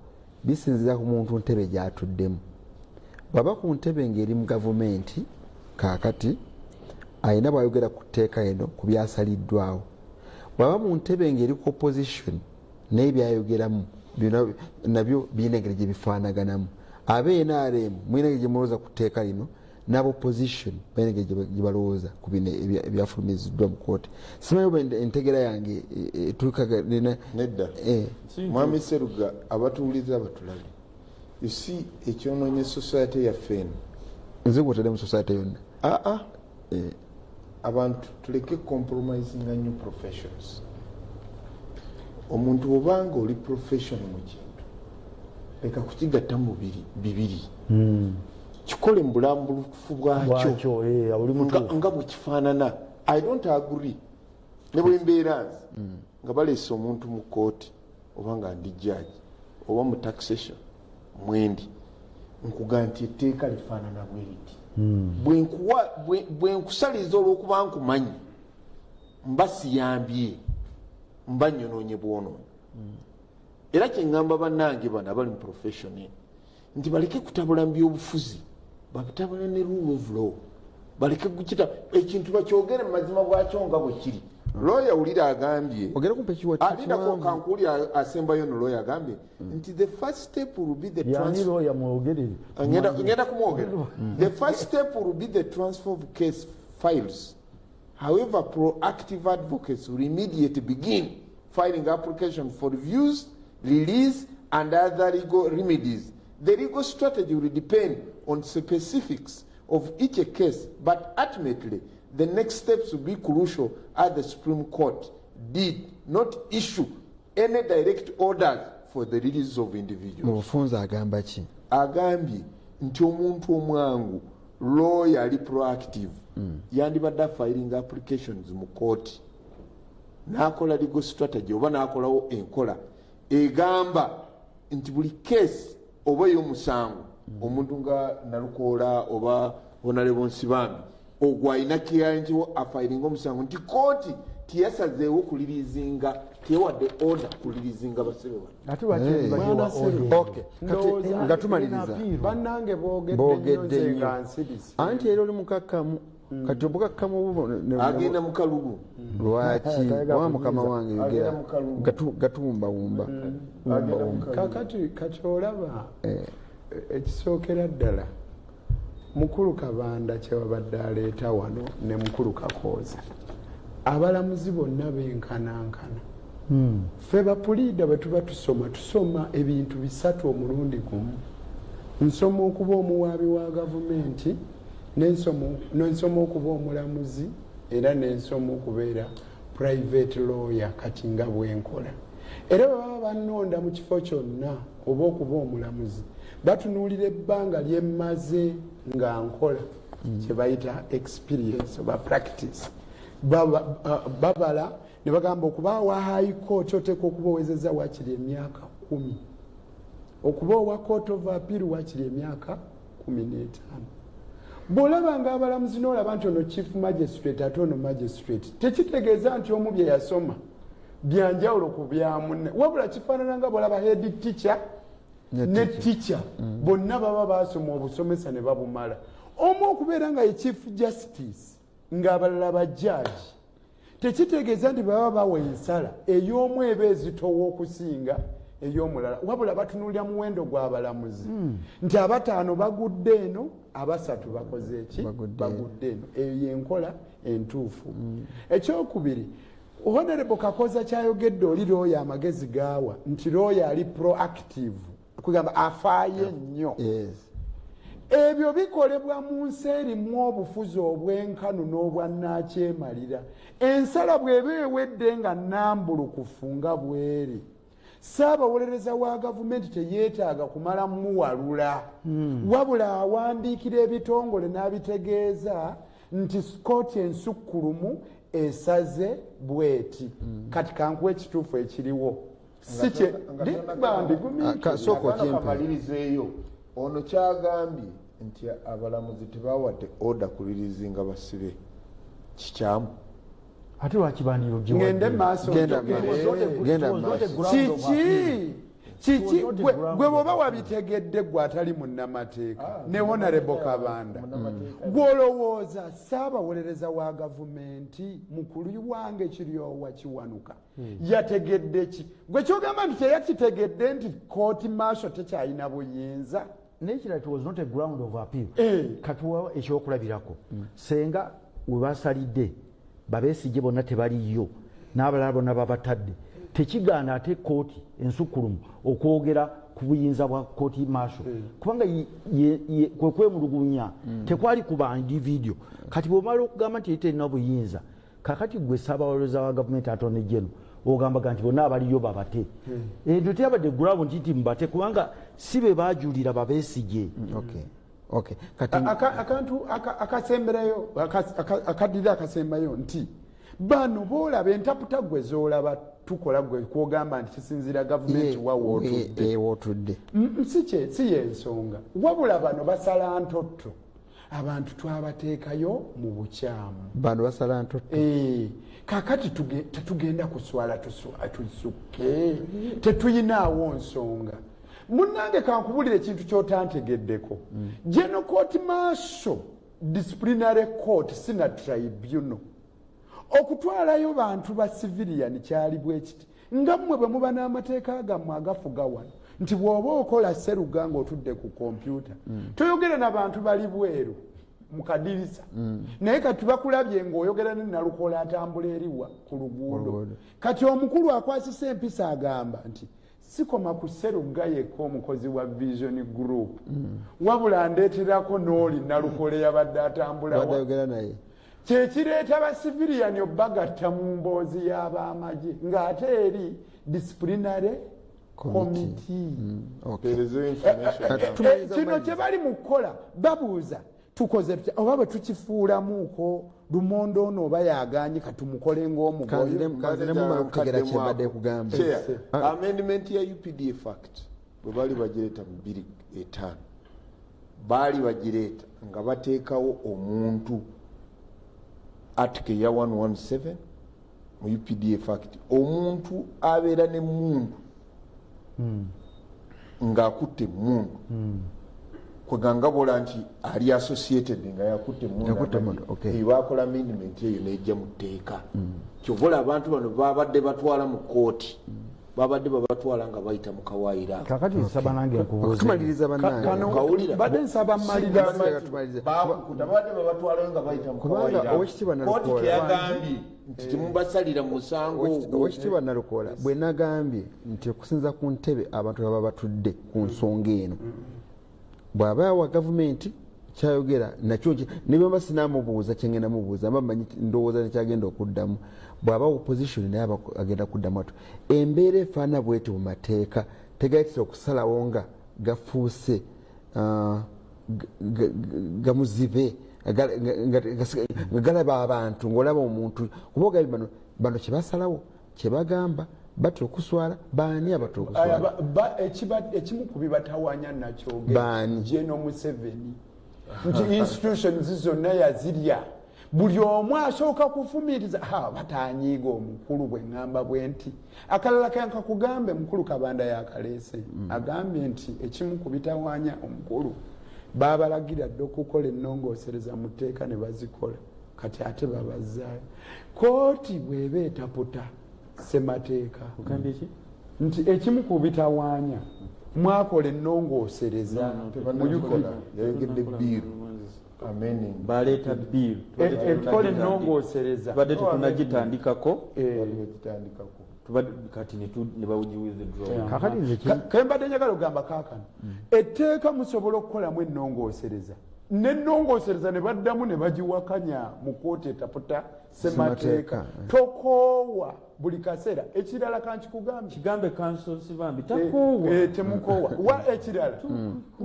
bisinzira ku muntu ntebe gy'atuddemu baba ku ntebe ng'eri mu gavumenti kaakati ayina bwayogera ku tteeka eno ku byasaliddwawo baba mu ntebe ng'eri ku opposition naye byayogeramu nabyo birina engeri gye bifaanaganamu abe-NRM mulina engeri gye mulowooza ku tteeka lino n'abopposition balina engeri gye balowooza ku bino ebyafulumiziddwa mu kooti. Simanyi oba entegera yange etuukaganena nedda mwami Seruga abatuwuliza abatulabe you see ekyonoonye society yaffe eno nze gwotadde mu society yonna abantu tuleke compromising new professions. Omuntu obanga oli profession mu kintu leka kukigatta mu bibiri kikole mu bulambulukufu bwakyo nga bwekifaanana. I don't agree ne bwe mbeera nze nga baleese omuntu mu kooti oba nga ndi judge oba mu taxation mwendi nkuga nti etteeka lifaanana bwe liti bwe nkusaliza olw'okuba nkumanyi mba siyambye mba nyonoonye bwonoonyi. Era kyeŋŋamba bannange bano abali mu profession nti baleke kutabula mu byobufuzi batabula ne rule of law baleke kukita ekintu bakyogere mu mazima bwakyo nga bwe kiri lawyer ulira agambye ogera kumpe kiwa alindako kankuli asembayo no lawyer agambye nti the first step will be the transfer lawyer muogerere ngenda kumwogera the first step will be the transfer of case files. However, proactive advocates will immediately begin filing applications for reviews, release, and other legal remedies. The legal strategy will depend on specifics of each case, but ultimately, the next steps will be crucial as the Supreme Court did not issue any direct orders for the release of individuals. Mufunza agamba ki? Agambye nti omuntu omwangu lawyer ali proactive yandibadde filing applications mu court n'akola legal strategy oba n'akolawo enkola egamba nti buli case oba y'omusango omuntu nga Nalukoola oba Honorable Nsibambi ogwo alina client wo afilinga omusango nti kooti tiyasazeewo kulirizinga teyawadde order kulirizinga basebe nga tumaliriza bannange boogedde nnyo anti era oli mukakkamu kati obukakkamu agenda mu kalugu lwaki wa mukama wange yogera gatuwumbawumba kati olaba ekisookera ddala mukulu Kabanda kyewabadde aleeta wano ne mukulu Kakooza abalamuzi bonna benkanankana ffe bapuliida bwe tuba tusoma ebintu bisatu omulundi gumu nsoma okuba omuwaabi wa gavumenti nensoma okuba omulamuzi era nensoma okubeera private lawyer kati nga bwenkola era bwe baba bannonda mu kifo kyonna oba okuba omulamuzi batunuulira ebbanga lyemmaze nga nkola kye bayita experience oba practice babala ne bagamba okuba wa high court oteeka okuba owezezza wakiri emyaka 10 okuba owa court of appeal wakiri emyaka 15 bw'olaba nga abalamuzi n'olaba nti ono chief magistrate ate ono magistrate tekitegeeza nti omu bye yasoma byanjawulo ku bya munne wabula kifaanana nga bw'olaba head teacher ne teacher bonna baba basoma obusomesa ne babumala omu okubeera nga ye chief justice ng'abalala bajjaaji tekitegeeza nti baba bawa ensala ey'omu eba ezitowa okusinga ey'omulala wabula batunuulira muwendo gw'abalamuzi nti abataano bagudde eno abasatu bakoze eki bagudde eno eyo yenkola entuufu ekyokubiri Honorable Kakooza kyayogedde oli looya amagezi gaawa nti looya ali proactive kugamba afaayo ennyo ebyo bikolebwa mu nsi erimu obufuzi obwenkanu n'obwannakyemalira ensala bw'eba ewedde nga nnambulukufu nga bweri Ssaabawolereza wa gavumenti teyeetaaga kumala muwalula wabula awandiikira ebitongole n'abitegeeza nti kooti ensukkulumu esaze bweti kati kankuwa ekituufu ekiriwo si kye bambigumiikamalirizeeyo ono kyagambye nti abalamuzi tebawadde order kulirizinga basibe kikyamu ate lwakibaniro ngende maaso kiki gwe bwoba wabitegedde gwe atali munnamateeka ne Honorable Kabanda gw'olowooza Ssaabawolereza wa gavumenti mukulu wange Kiryowa Kiwanuka yategedde ki gwe kyogamba nti teyakitegedde nti kooti maaso tekyalina buyinza nekira it was not a ground of appeal katuwa ekyokulabirako senga we basalidde Babesigye bonna tebaliyo n'abalala bonna babatadde tekigaana ate kooti ensukkulumu okwogera ku buyinza bwa kooti maasho kubanga kwe kwemulugunya tekwali kuba individio kati bw'omala okugamba nti terina buyinza kakati gwe Ssaabawolereza wa gavumenti Attorney General ogambaga nti bonna abaliyo babate ekyo teyabadde gulabu nti mubate kubanga si be baajulira Babesigye kati akantu akasemberayo akadira akasembayo nti bano boolaba entaputa gwe zoolaba tukola gwe kwogamba nti kisinzira gavumenti wootudde si yensonga wabula bano basala ntotto abantu twabateekayo mu bukyamu bano basala ntotto kakati tetugenda kuswala tusukke tetuyinaawo nsonga munnange kankubulira ekintu kyotantegeddeko General Court Martial Disciplinary Court sina tribunal okutwalayo bantu ba civilian kyali bwe kiti nga mmwe bwe muba n'amateeka gammwe agafuga wano nti bw'oba okola seruga ng'otudde ku kompyuta toyogera n'abantu bali bweru mu kadirisa naye kati bakulabye ng'oyogera ne nalukola atambula eriwa ku luguudo kati omukulu akwasisa empisa agamba nti sikoma ku seruga yekka omukozi wa vision group wabula ndeeterako n'oli nalukole yabadde atambula naye kyekireeta basiviliani obbagatta mu mboozi y'ab'amagye ng'ate eri disciplinary committee kino kye bali mu kukola babuuza tukoze tutya oba bwe tukifuulamuuko lumondo ono oba yaganye katumukole ng'omugoyomutegera kyembadde kugamba amendment ya UPDF Act bwe bali bagireeta mu 2005 baali bagireeta nga bateekawo omuntu article ya 117 mu UPDF Act omuntu abeera ne mundu ng'akutte mundu kweganga bola nti ali associated nga yakutte mundu bakola amendment eyo nejja mu tteeka kyovola abantu bano babadde batwala mu kooti babadde babatwala nga bayita mu kawaayira kakati nsaba nange okutumaliriza bannange badde nsaba mmaliriza babadde babatwala nga bayita mu kawaayira kooti teyagambye nti temubasalira musango owekitiibwa Nalukola bwe nagambye nti okusinza ku ntebe abantu baba batudde ku nsonga eno bw'aba wa gavumenti kyayogera nakyo ne bwe mba sinaamubuuza kyengenda mubuuza mba mmanyi ndowooza nekyagenda okuddamu bw'aba opposition naye agenda kuddamu atu embeera efaana bweti mu mateeka tegayitira okusalawo nga gafuuse gamuzibe nga galaba abantu ng'olaba omuntu kuba ogabi bano kye basalawo kye bagamba batya okuswala baani abatya okuswala ekimu ku bibatawanya nakyogera General Museveni nti institutions zonna yazirya buli omu asooka kufumiriza batanyiiga omukulu bwe ŋŋamba bwe nti akalala kankakugambe mukulu Kabanda yakaleese agambye nti ekimu ku bitawanya omukulu babalagira dde okukola ennongoosereza mu tteeka ne bazikola kati ate babazaayo kooti bw'eba etaputa ssemateeka nti ekimu ku bitawanya mwakola ennongoosereza yayogedde biiru baleeta biiru ekola ennongoosereza tubadde tetunagitandikako kati ne bawugiwithdraw kembadde njagala okugamba kaakano etteeka musobola okukolamu ennongoosereza n'ennongoosereza ne baddamu ne bagiwakanya mu kooti etaputa ssemateeka tokoowa buli kaseera ekirala kankikugambe kigambe kansonsi bambi takoowa temukoowa ekirala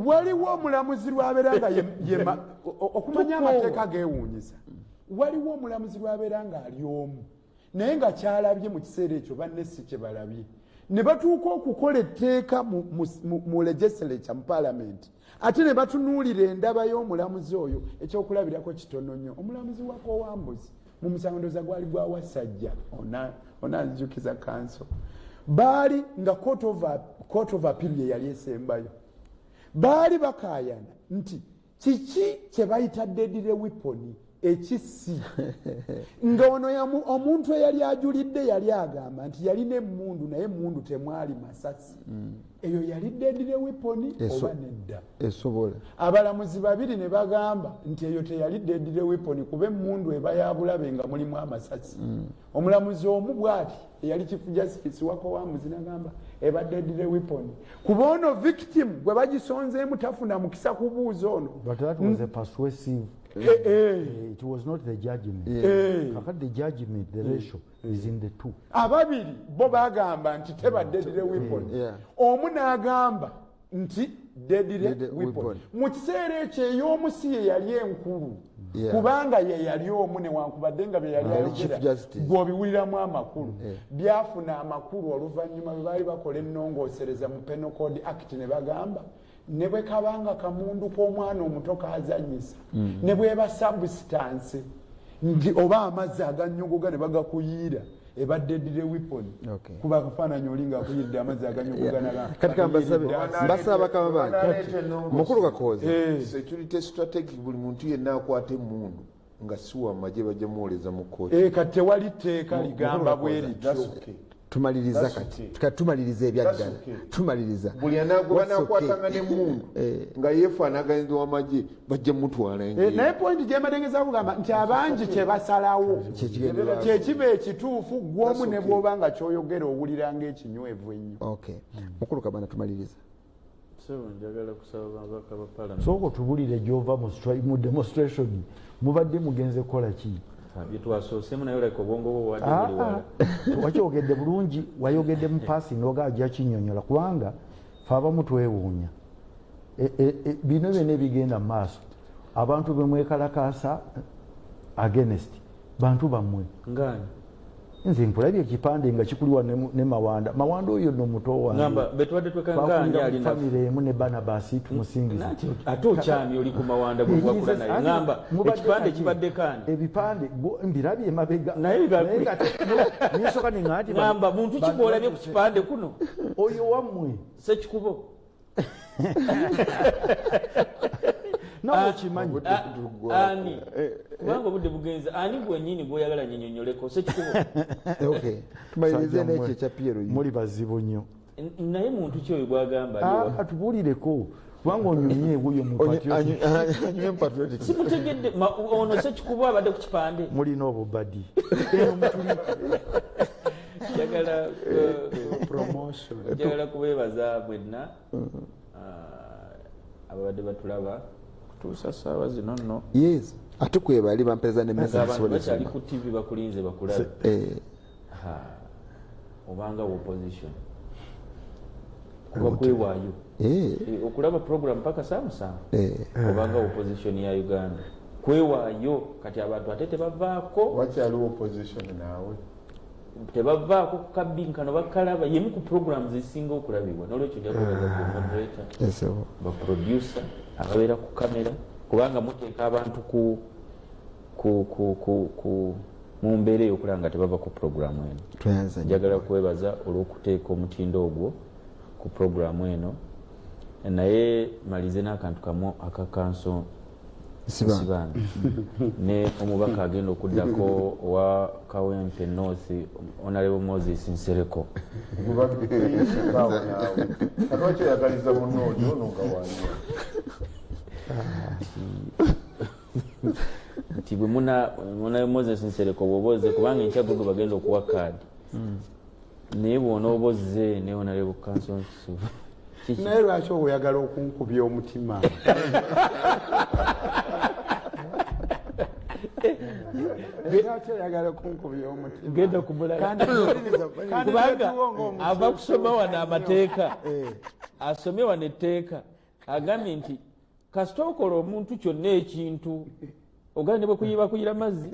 waliwo omulamuzi lwabeera nga okumanya amateeka geewuunyisa waliwo omulamuzi lwabeera nga ali omu naye nga kyalabye mu kiseera ekyo banne si kye balabye ne batuuka okukola etteeka mu legislature mu parliament ate ne batunuulira endaba y'omulamuzi oyo ekyokulabirako kitono nnyo omulamuzi wa Kowambuzi mu musango ndowooza gwali gwa Wasajja onanjukiza kanso baali nga court of appeal ye yali esembayo baali bakaayana nti kiki kye bayita deadly weapon ekisi nga ono omuntu eyali ajulidde yali agamba nti yalina emmundu naye emmundu temwali masasi eyo yali deadly weapon oba nedda esobola abalamuzi babiri ne bagamba nti eyo teyali deadly weapon kuba emmundu eba yabulabe nga mulimu amasasi omulamuzi omu bw'ati eyali chief justice wa Kowambuzi n'agamba eba deadly weapon kuba ono victim gwe bagisonzeemu tafuna mukisa kubuuza ono but that was a persuasive it was not the judgment the judgment the ratio is in the two ababiri bo bagamba nti teba deadly weapon omu n'agamba nti deadly weapon mu kiseera ekyo ey'omusi ye yali enkulu kubanga ye yali omu newankubadde nga bye yali ayogera bw'obiwuliramu amakulu byafuna amakulu oluvannyuma bwe baali bakola ennongoosereza mu Penal Code Act ne bagamba ne bwe kabanga kamundu k'omwana omuto kazanyisa ne bweba substance oba amazzi agannyogoga ne bagakuyiira eba deadly weapon kuba akafaananyi oli ng'akuyiridde amazzi agannyogoga mbasaba bakama bange mukulu Kakooza security strategy buli muntu yenna akwata emmundu nga si wamagye bajja muwoleza mu kooti. Kati tewali tteeka ligamba bwe lityo. Tumaliriza kati tumaliriza ebyaddala tumaliriza buli anakwatanga n'emmundu nga yeefaanaganiza w'amagye bajja mutwala engeri. Naye pointi gyembalengeza kugamba nti abangi kye basalawo kyekiba ekituufu gw'omu ne bw'oba nga kyoyogera owulira ng'ekinywevu ennyo. Mukulu Kabanda tumaliriza. Njagala kusaba ababaka ba Parliament. Soko tubulire gy'ova mu demonstration mubadde mugenze kukola ki? Byetwasoosemu naye oleka obwongo bwo wadde buli wala. Wakyogedde bulungi, wayogedde mu paasi n'oga ajja kinyonyola kubanga fe abamu twewuunya. Bino byonna ebigenda mu maaso abantu be mwekalakaasa against bantu bammwe. Ngani? Nze mpulabye ekipande nga kikuliwa ne Mawanda. Mawanda oyo nno muto wange. Ngamba betwadde twekanganya ali na family emu ne Barnabas tumusingiza. Ate okyami oli ku Mawanda bwe wakula naye. Ngamba ekipande kibadde kani. Ebipande mbirabye emabega. Naye nisoka ningati. Ngamba muntu kibolabye ku kipande kuno. Oyo wammwe. Sekikubo. Nabo kimanyi. Ani. Kubanga obudde bugenza ani gwennyini gw'oyagala nnyonnyoleko sekikubo. Tumalirize n'ekyo ekya Piero. Muli bazibu nnyo. Naye muntu ki oyo gwagamba atubuulireko kubanga onyumye ebuyo mu patriotic. Simutegedde ono sekikubo abadde ku kipande. Mulina obubadi. Njagala promotion. Njagala kubeebaza mwenna ababadde batulaba kutuusa ssaawa zino nno. Yes. Ate kwebali bampeeza ne message abantu bakyali ku TV bakulinze bakulabe. Obanga opposition kuba kwewaayo okulaba program paka saa musanvu obanga opposition ya Uganda kwewaayo kati abantu ate tebavaako. Wakyaliwo opposition naawe tebavaako ku kabinkano bakalaba yemu ku programs ezisinga okulabibwa n'olwekyo nja kwebaza ku moderator baproducer ababeera ku kamera kubanga muteeka abantu mu mbeera ey'okulaba nga tebava ku programu eno. Njagala kwebaza olw'okuteeka omutindo ogwo ku programu eno naye malize n'akantu kamu aka kanso Sibanda ne omubaka agenda okuddako owa Kawempe North Honorable Moses Nsereko. Atwakyeyagaliza munoogi ono nga wanyo. Nti bwe muna Moses Nsereko bw'oboze kubanga enkyagogo bagenda okuwa kaadi naye bw'ona oboze ne Honorable Council naye lwaki oyagala okunkubya omutima? genda kumulala kubanga ava kusoma wano amateeka asomye wano etteeka agambye nti kasita okola omuntu kyonna ekintu ogala ne bwe kuyira mazzi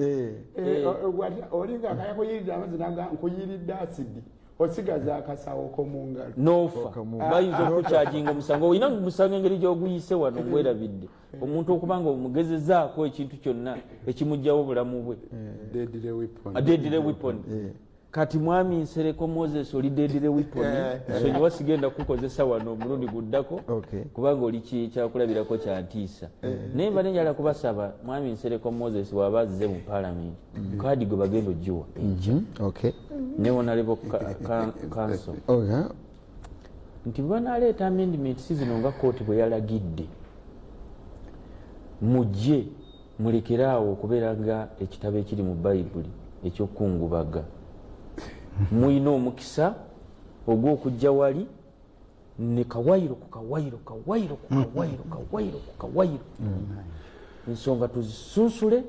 olinga akayakuyiridde amazzi nkuyiridde asidi osigaza akasawo ko mu ngalo nofa bayinza okukyajinga omusango olina musango engeri gy'oguyise wano ngwerabidde omuntu okubanga omugezezaako ekintu kyonna ekimugjawo obulamu bwe deadly weapon kati mwami Nsereko Moses oli deadly weapon sonyi wasigenda kukozesa wano omulundi guddako kubanga oli kyakulabirako kyantiisa naye mba nenjala kubasaba mwami Nsereko Moses waba azze mu Parliament kaadi gwe bagenda ogiwa enkya ne Honorable Council nti bwe banaleeta amendment zino nga kooti bwe yalagidde mujje mulekeraawo okubeera nga ekitabo ekiri mu Bayibuli ekyokungubaga muyina omukisa ogw'okujja wali ne kawayiro ku kawayiro kawayiro ku kawayiro kawayiro ku kawayiro ensonga tuzisunsule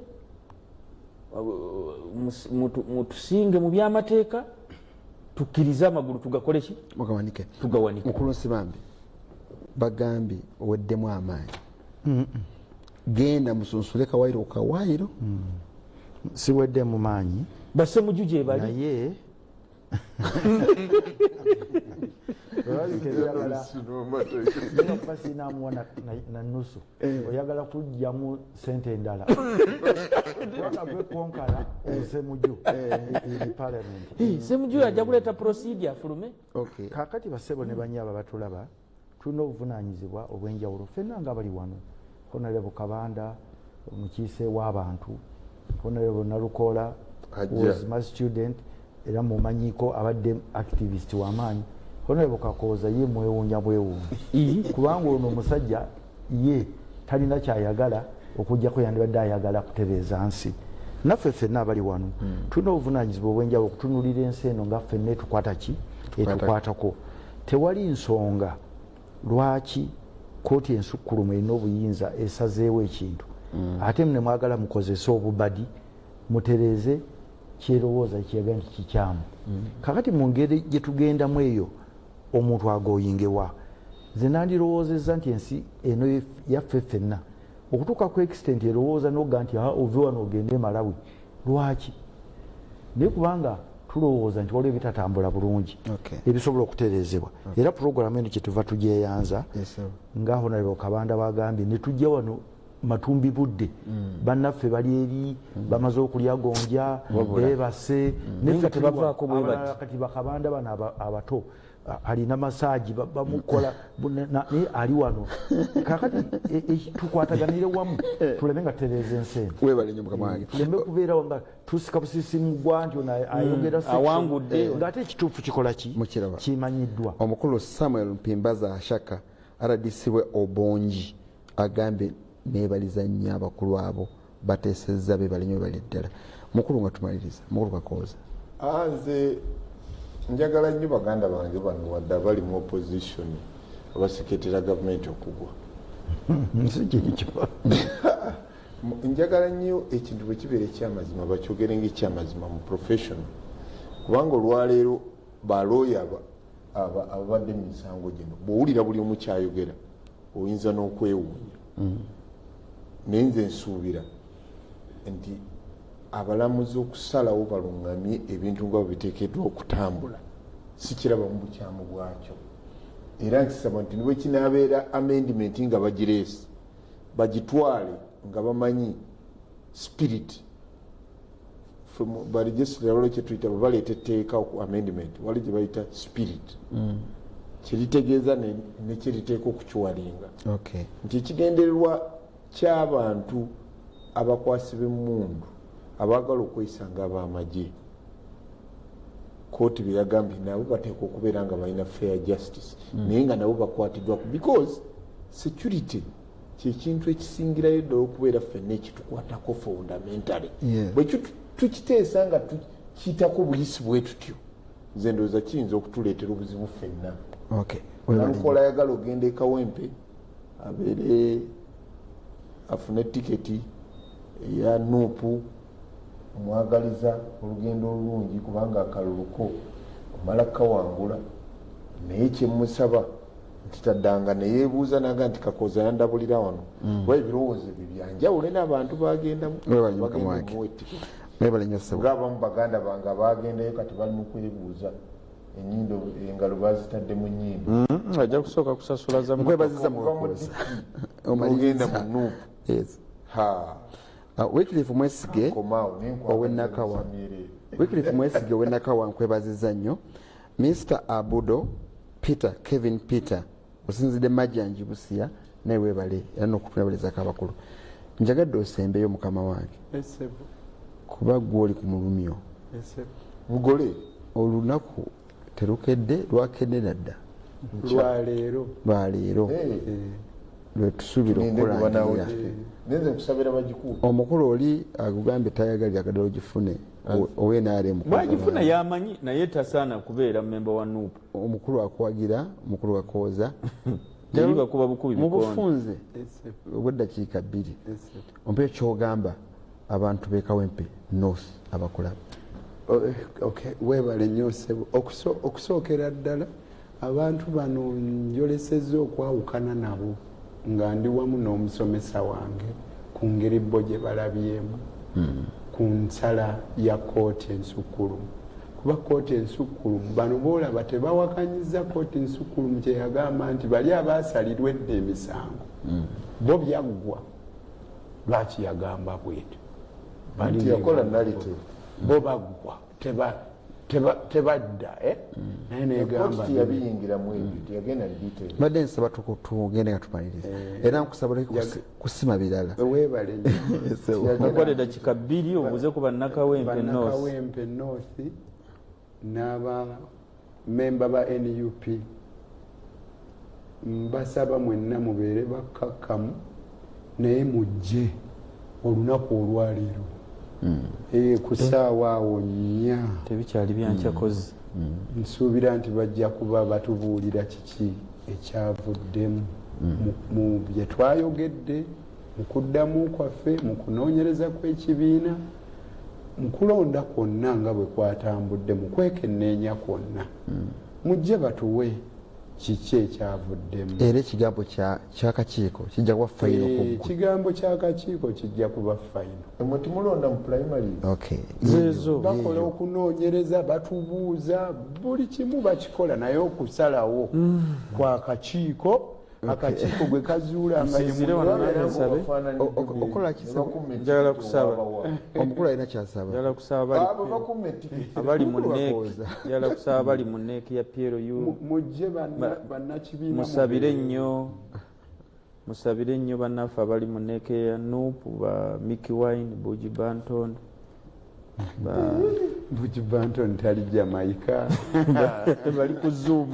mutusinge mu byamateeka tukkirize amagulu tugakole ki mugawanike tugawanike. Mukulu Nsibambi bagambye oweddemu amaanyi genda musunsule kawayiro ku kawayiro. Siwedde mu maanyi basse muju gye bali naye sinamuwa na nusu oyagala kujjamu sente endala gwekonkala osemuju Parliament semuju ajja kuleeta procedure afulume. Kakati basebo ne banyaba batulaba tulina obuvunanyizibwa obwenjawulo ffenna nga bali wano Honorable Kabanda omukiise w'abantu Honorable Nalukola was my student era mumanyiko abadde activist w'amaanyi. Honorable Kakooza ye mwewuunya bwewuunya kubanga ono omusajja ye talina kyayagala okujjako yandibadde ayagala kutereeza nsi. Naffe ffenna abali wano tulina obuvunaanyizibwa obw'enjawulo okutunuulira ensi eno nga ffenna etukwata ki etukwatako. Tewali nsonga lwaki kooti ensukkulumu erina obuyinza esazeewo ekintu ate mune mwagala mukozese obubadi mutereeze kyerowooza kyeyaga nti kikyamu. Kakati mu ngeri gye tugendamu eyo omuntu agoyingewa nze nandirowoozezza nti ensi eno yaffe ffenna okutuuka ku extent erowooza n'ogga nti ove wano ogende Malawi. Lwaki? Naye kubanga tulowooza nti waliwo ebitatambula bulungi ebisobola okutereezebwa. Era puroguramu eno kyetuva tugyeyanza nga Honorable Kabanda bagambye ne tujja wano matumbi budde bannaffe bali eri bamaze okulya gonja beebase kati bakabanda bano abato alina masaaji bamukola naye ali wano kakati tukwataganire wamu tuleme nga tutereeza ensi eno tuleme kubeerawo nga tusika busisi mugwa nti ono ayogera awangudde ng'ate ekituufu kikola ki kimanyiddwa. Omukulu Samuel Mpimbaza Ashaka RDC we Obongi agambye neebaliza nnyo abakulu abo bateesezza beebale nnyo bali ddala. Mukulu nga tumaliriza Mukulu Kakooza. Nze njagala nnyo baganda bange bano wadde abali mu opposition abaseketera gavumenti okugwa. Njagala nnyo ekintu bwe kibeera ekyamazima bakyogere ng'ekyamazima mu profession kubanga olwaleero balooya ababadde mu misango gino bw'owulira buli omu kyayogera oyinza n'okwewuunya. Naye nze nsuubira nti abalamuzi okusalawo balungamye ebintu nga biteekeddwa okutambula sikiraba mu bukyamu bwakyo. Era nkisaba nti nibwe kinaabeera amendment nga bagireesi bagitwale nga bamanyi spirit baregistra lwalo kyetuyita bwe baleeta etteeka ku amendment wali gye bayita spirit kiritegeeza nekiriteeka okukiwalinga nti ekigendererwa ky'abantu abakwasibwa emmundu abaagala okweyisa nga ab'amagye kooti bye yagambye nabo bateeka okubeera nga balina fair justice naye nga nabo bakwatiddwa because security kyekintu ekisingirayo ddala okubeera ffenna ekitukwatako fundamentally bwe tukiteesa nga tukiyitako buyisi bwe tutyo nze ndowooza kiyinza okutuleetera obuzibu ffenna. Nalukola ayagala ogenda ekawempe abeere afune tiketi eya nuupu omwagaliza olugendo olulungi kubanga akaluluko omala kawangula naye kyemusaba nti taddanga neyeebuuza naga nti Kakooza yandabulira wano wa ebirowoozo bibyanjawule n'abantu bagendamu ng'abamu baganda bange abagendayo kati bali mu kwebuuza enyindo engalo bazitadde mu nyindo ajja kusooka kusasula za nkwebaziza ogenda mu nuupu. Wycliffe Mwesigye ow'Enakawa nkwebaziza nnyo. Mr. Abudo Peter Kevin Peter osinzidde Majjanji Busia naye weebale era n'okutwebalezako abakulu. Njagadde osembeyo mukama wange kuba gwe oli ku mulumyo mugole olunaku terukedde lwakedde nadda lwaleero lwetusuubira okulangira nenze nkusabira bagikuuta. Omukulu oli agugambye tayagalira kadala ogifune owenaremu bagifuna yamanyi naye tasaana kubeera memba wa nuupu. Omukulu akuwagira Mukulu Kakooza bakuba bukubi mu bufunze obw'eddakiika 2 ompe ekyogamba abantu b'Ekawempe North abakulaba. Weebale nnyo ssebo okusookera ddala abantu bano njolesezza okwawukana nabo nga ndi wamu n'omusomesa wange ku ngeri bo gye balabyemu ku nsala ya kooti ensukkulumu kuba kooti ensukkulumu bano boolaba tebawakanyiza kooti ensukkulumu kyeyagamba nti bali abaasalirwa edda emisango bo byaggwa lwaki yagamba bwetyo yakola nalite bo baggwa tebadda naye negamba tiyabiyingiramu ebyo tiyagenda detail badde nsaba tugende nga tumaliriza era nkusaba kusima birala weebale nakwale dakika 2 obuuze ku bannakawempe north n'aba memba ba NUP mbasaba mwenna mubeere bakkakkamu naye mujje olunaku olwaleero ku ssaawa awo 4 tebikyali byankyakozi nsuubira nti bajja kuba batubuulira kiki ekyavuddemu mu bye twayogedde mu kuddamu kwaffe mu kunoonyereza kw'ekibiina mu kulonda kwonna nga bwe kwatambudde mu kwekenneenya kwonna mujje batuwe kiki ekyavuddemu era ekigambo kyakakiiko kijja kuba fayino ekigambo kyakakiiko kijja kuba fayino mwe timulonda mu primary zeezo bakola okunoonyereza batubuuza buli kimu bakikola naye okusalawo kwa kakiiko akakiiko gwe kazuula nga okola njagala kusaba omukulu alina kyasaba njagala kusaba abali mu neek njagala kusaba abali mu neek ya PLU mujje bannakibiina musabire nnyo bannaffe abali mu neek ya NUP ba Mickey Wine Buji Banton Buji Banton tali Jamaica bali ku Zoom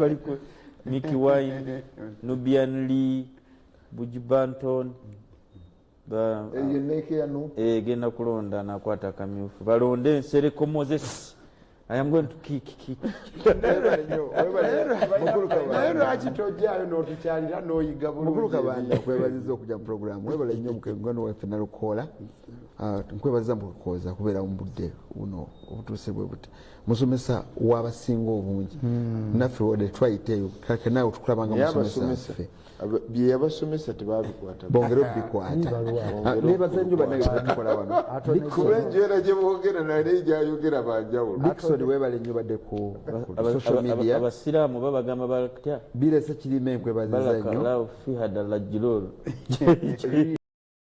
bali ku Mickey Wine, Nubian Lee, Buji Banton, genda kulonda nakwata kamyufu balonde Nsereko Moses. I am going to kick. mukulu kabanda kwebaziza okujja mu programu webala nnyo mukengano waffe nalukoola nkwebaziza mukukooza kubeera mu budde buno obutuuse bwe buti musomesa w'abasinga obungi naffe wode twayiteeyo kake naawe tukulabanga musomesa ffe bye yabasomesa tebabikwata bongere obikwata nebaza nnyo bannabitukola wano kuba enjera gye boogera naye gyayogera banjawulo Dickson webale nnyo badde ku social media abasiraamu babagamba batya birese kirime nkwebaziza nnyo fi hadala jirolo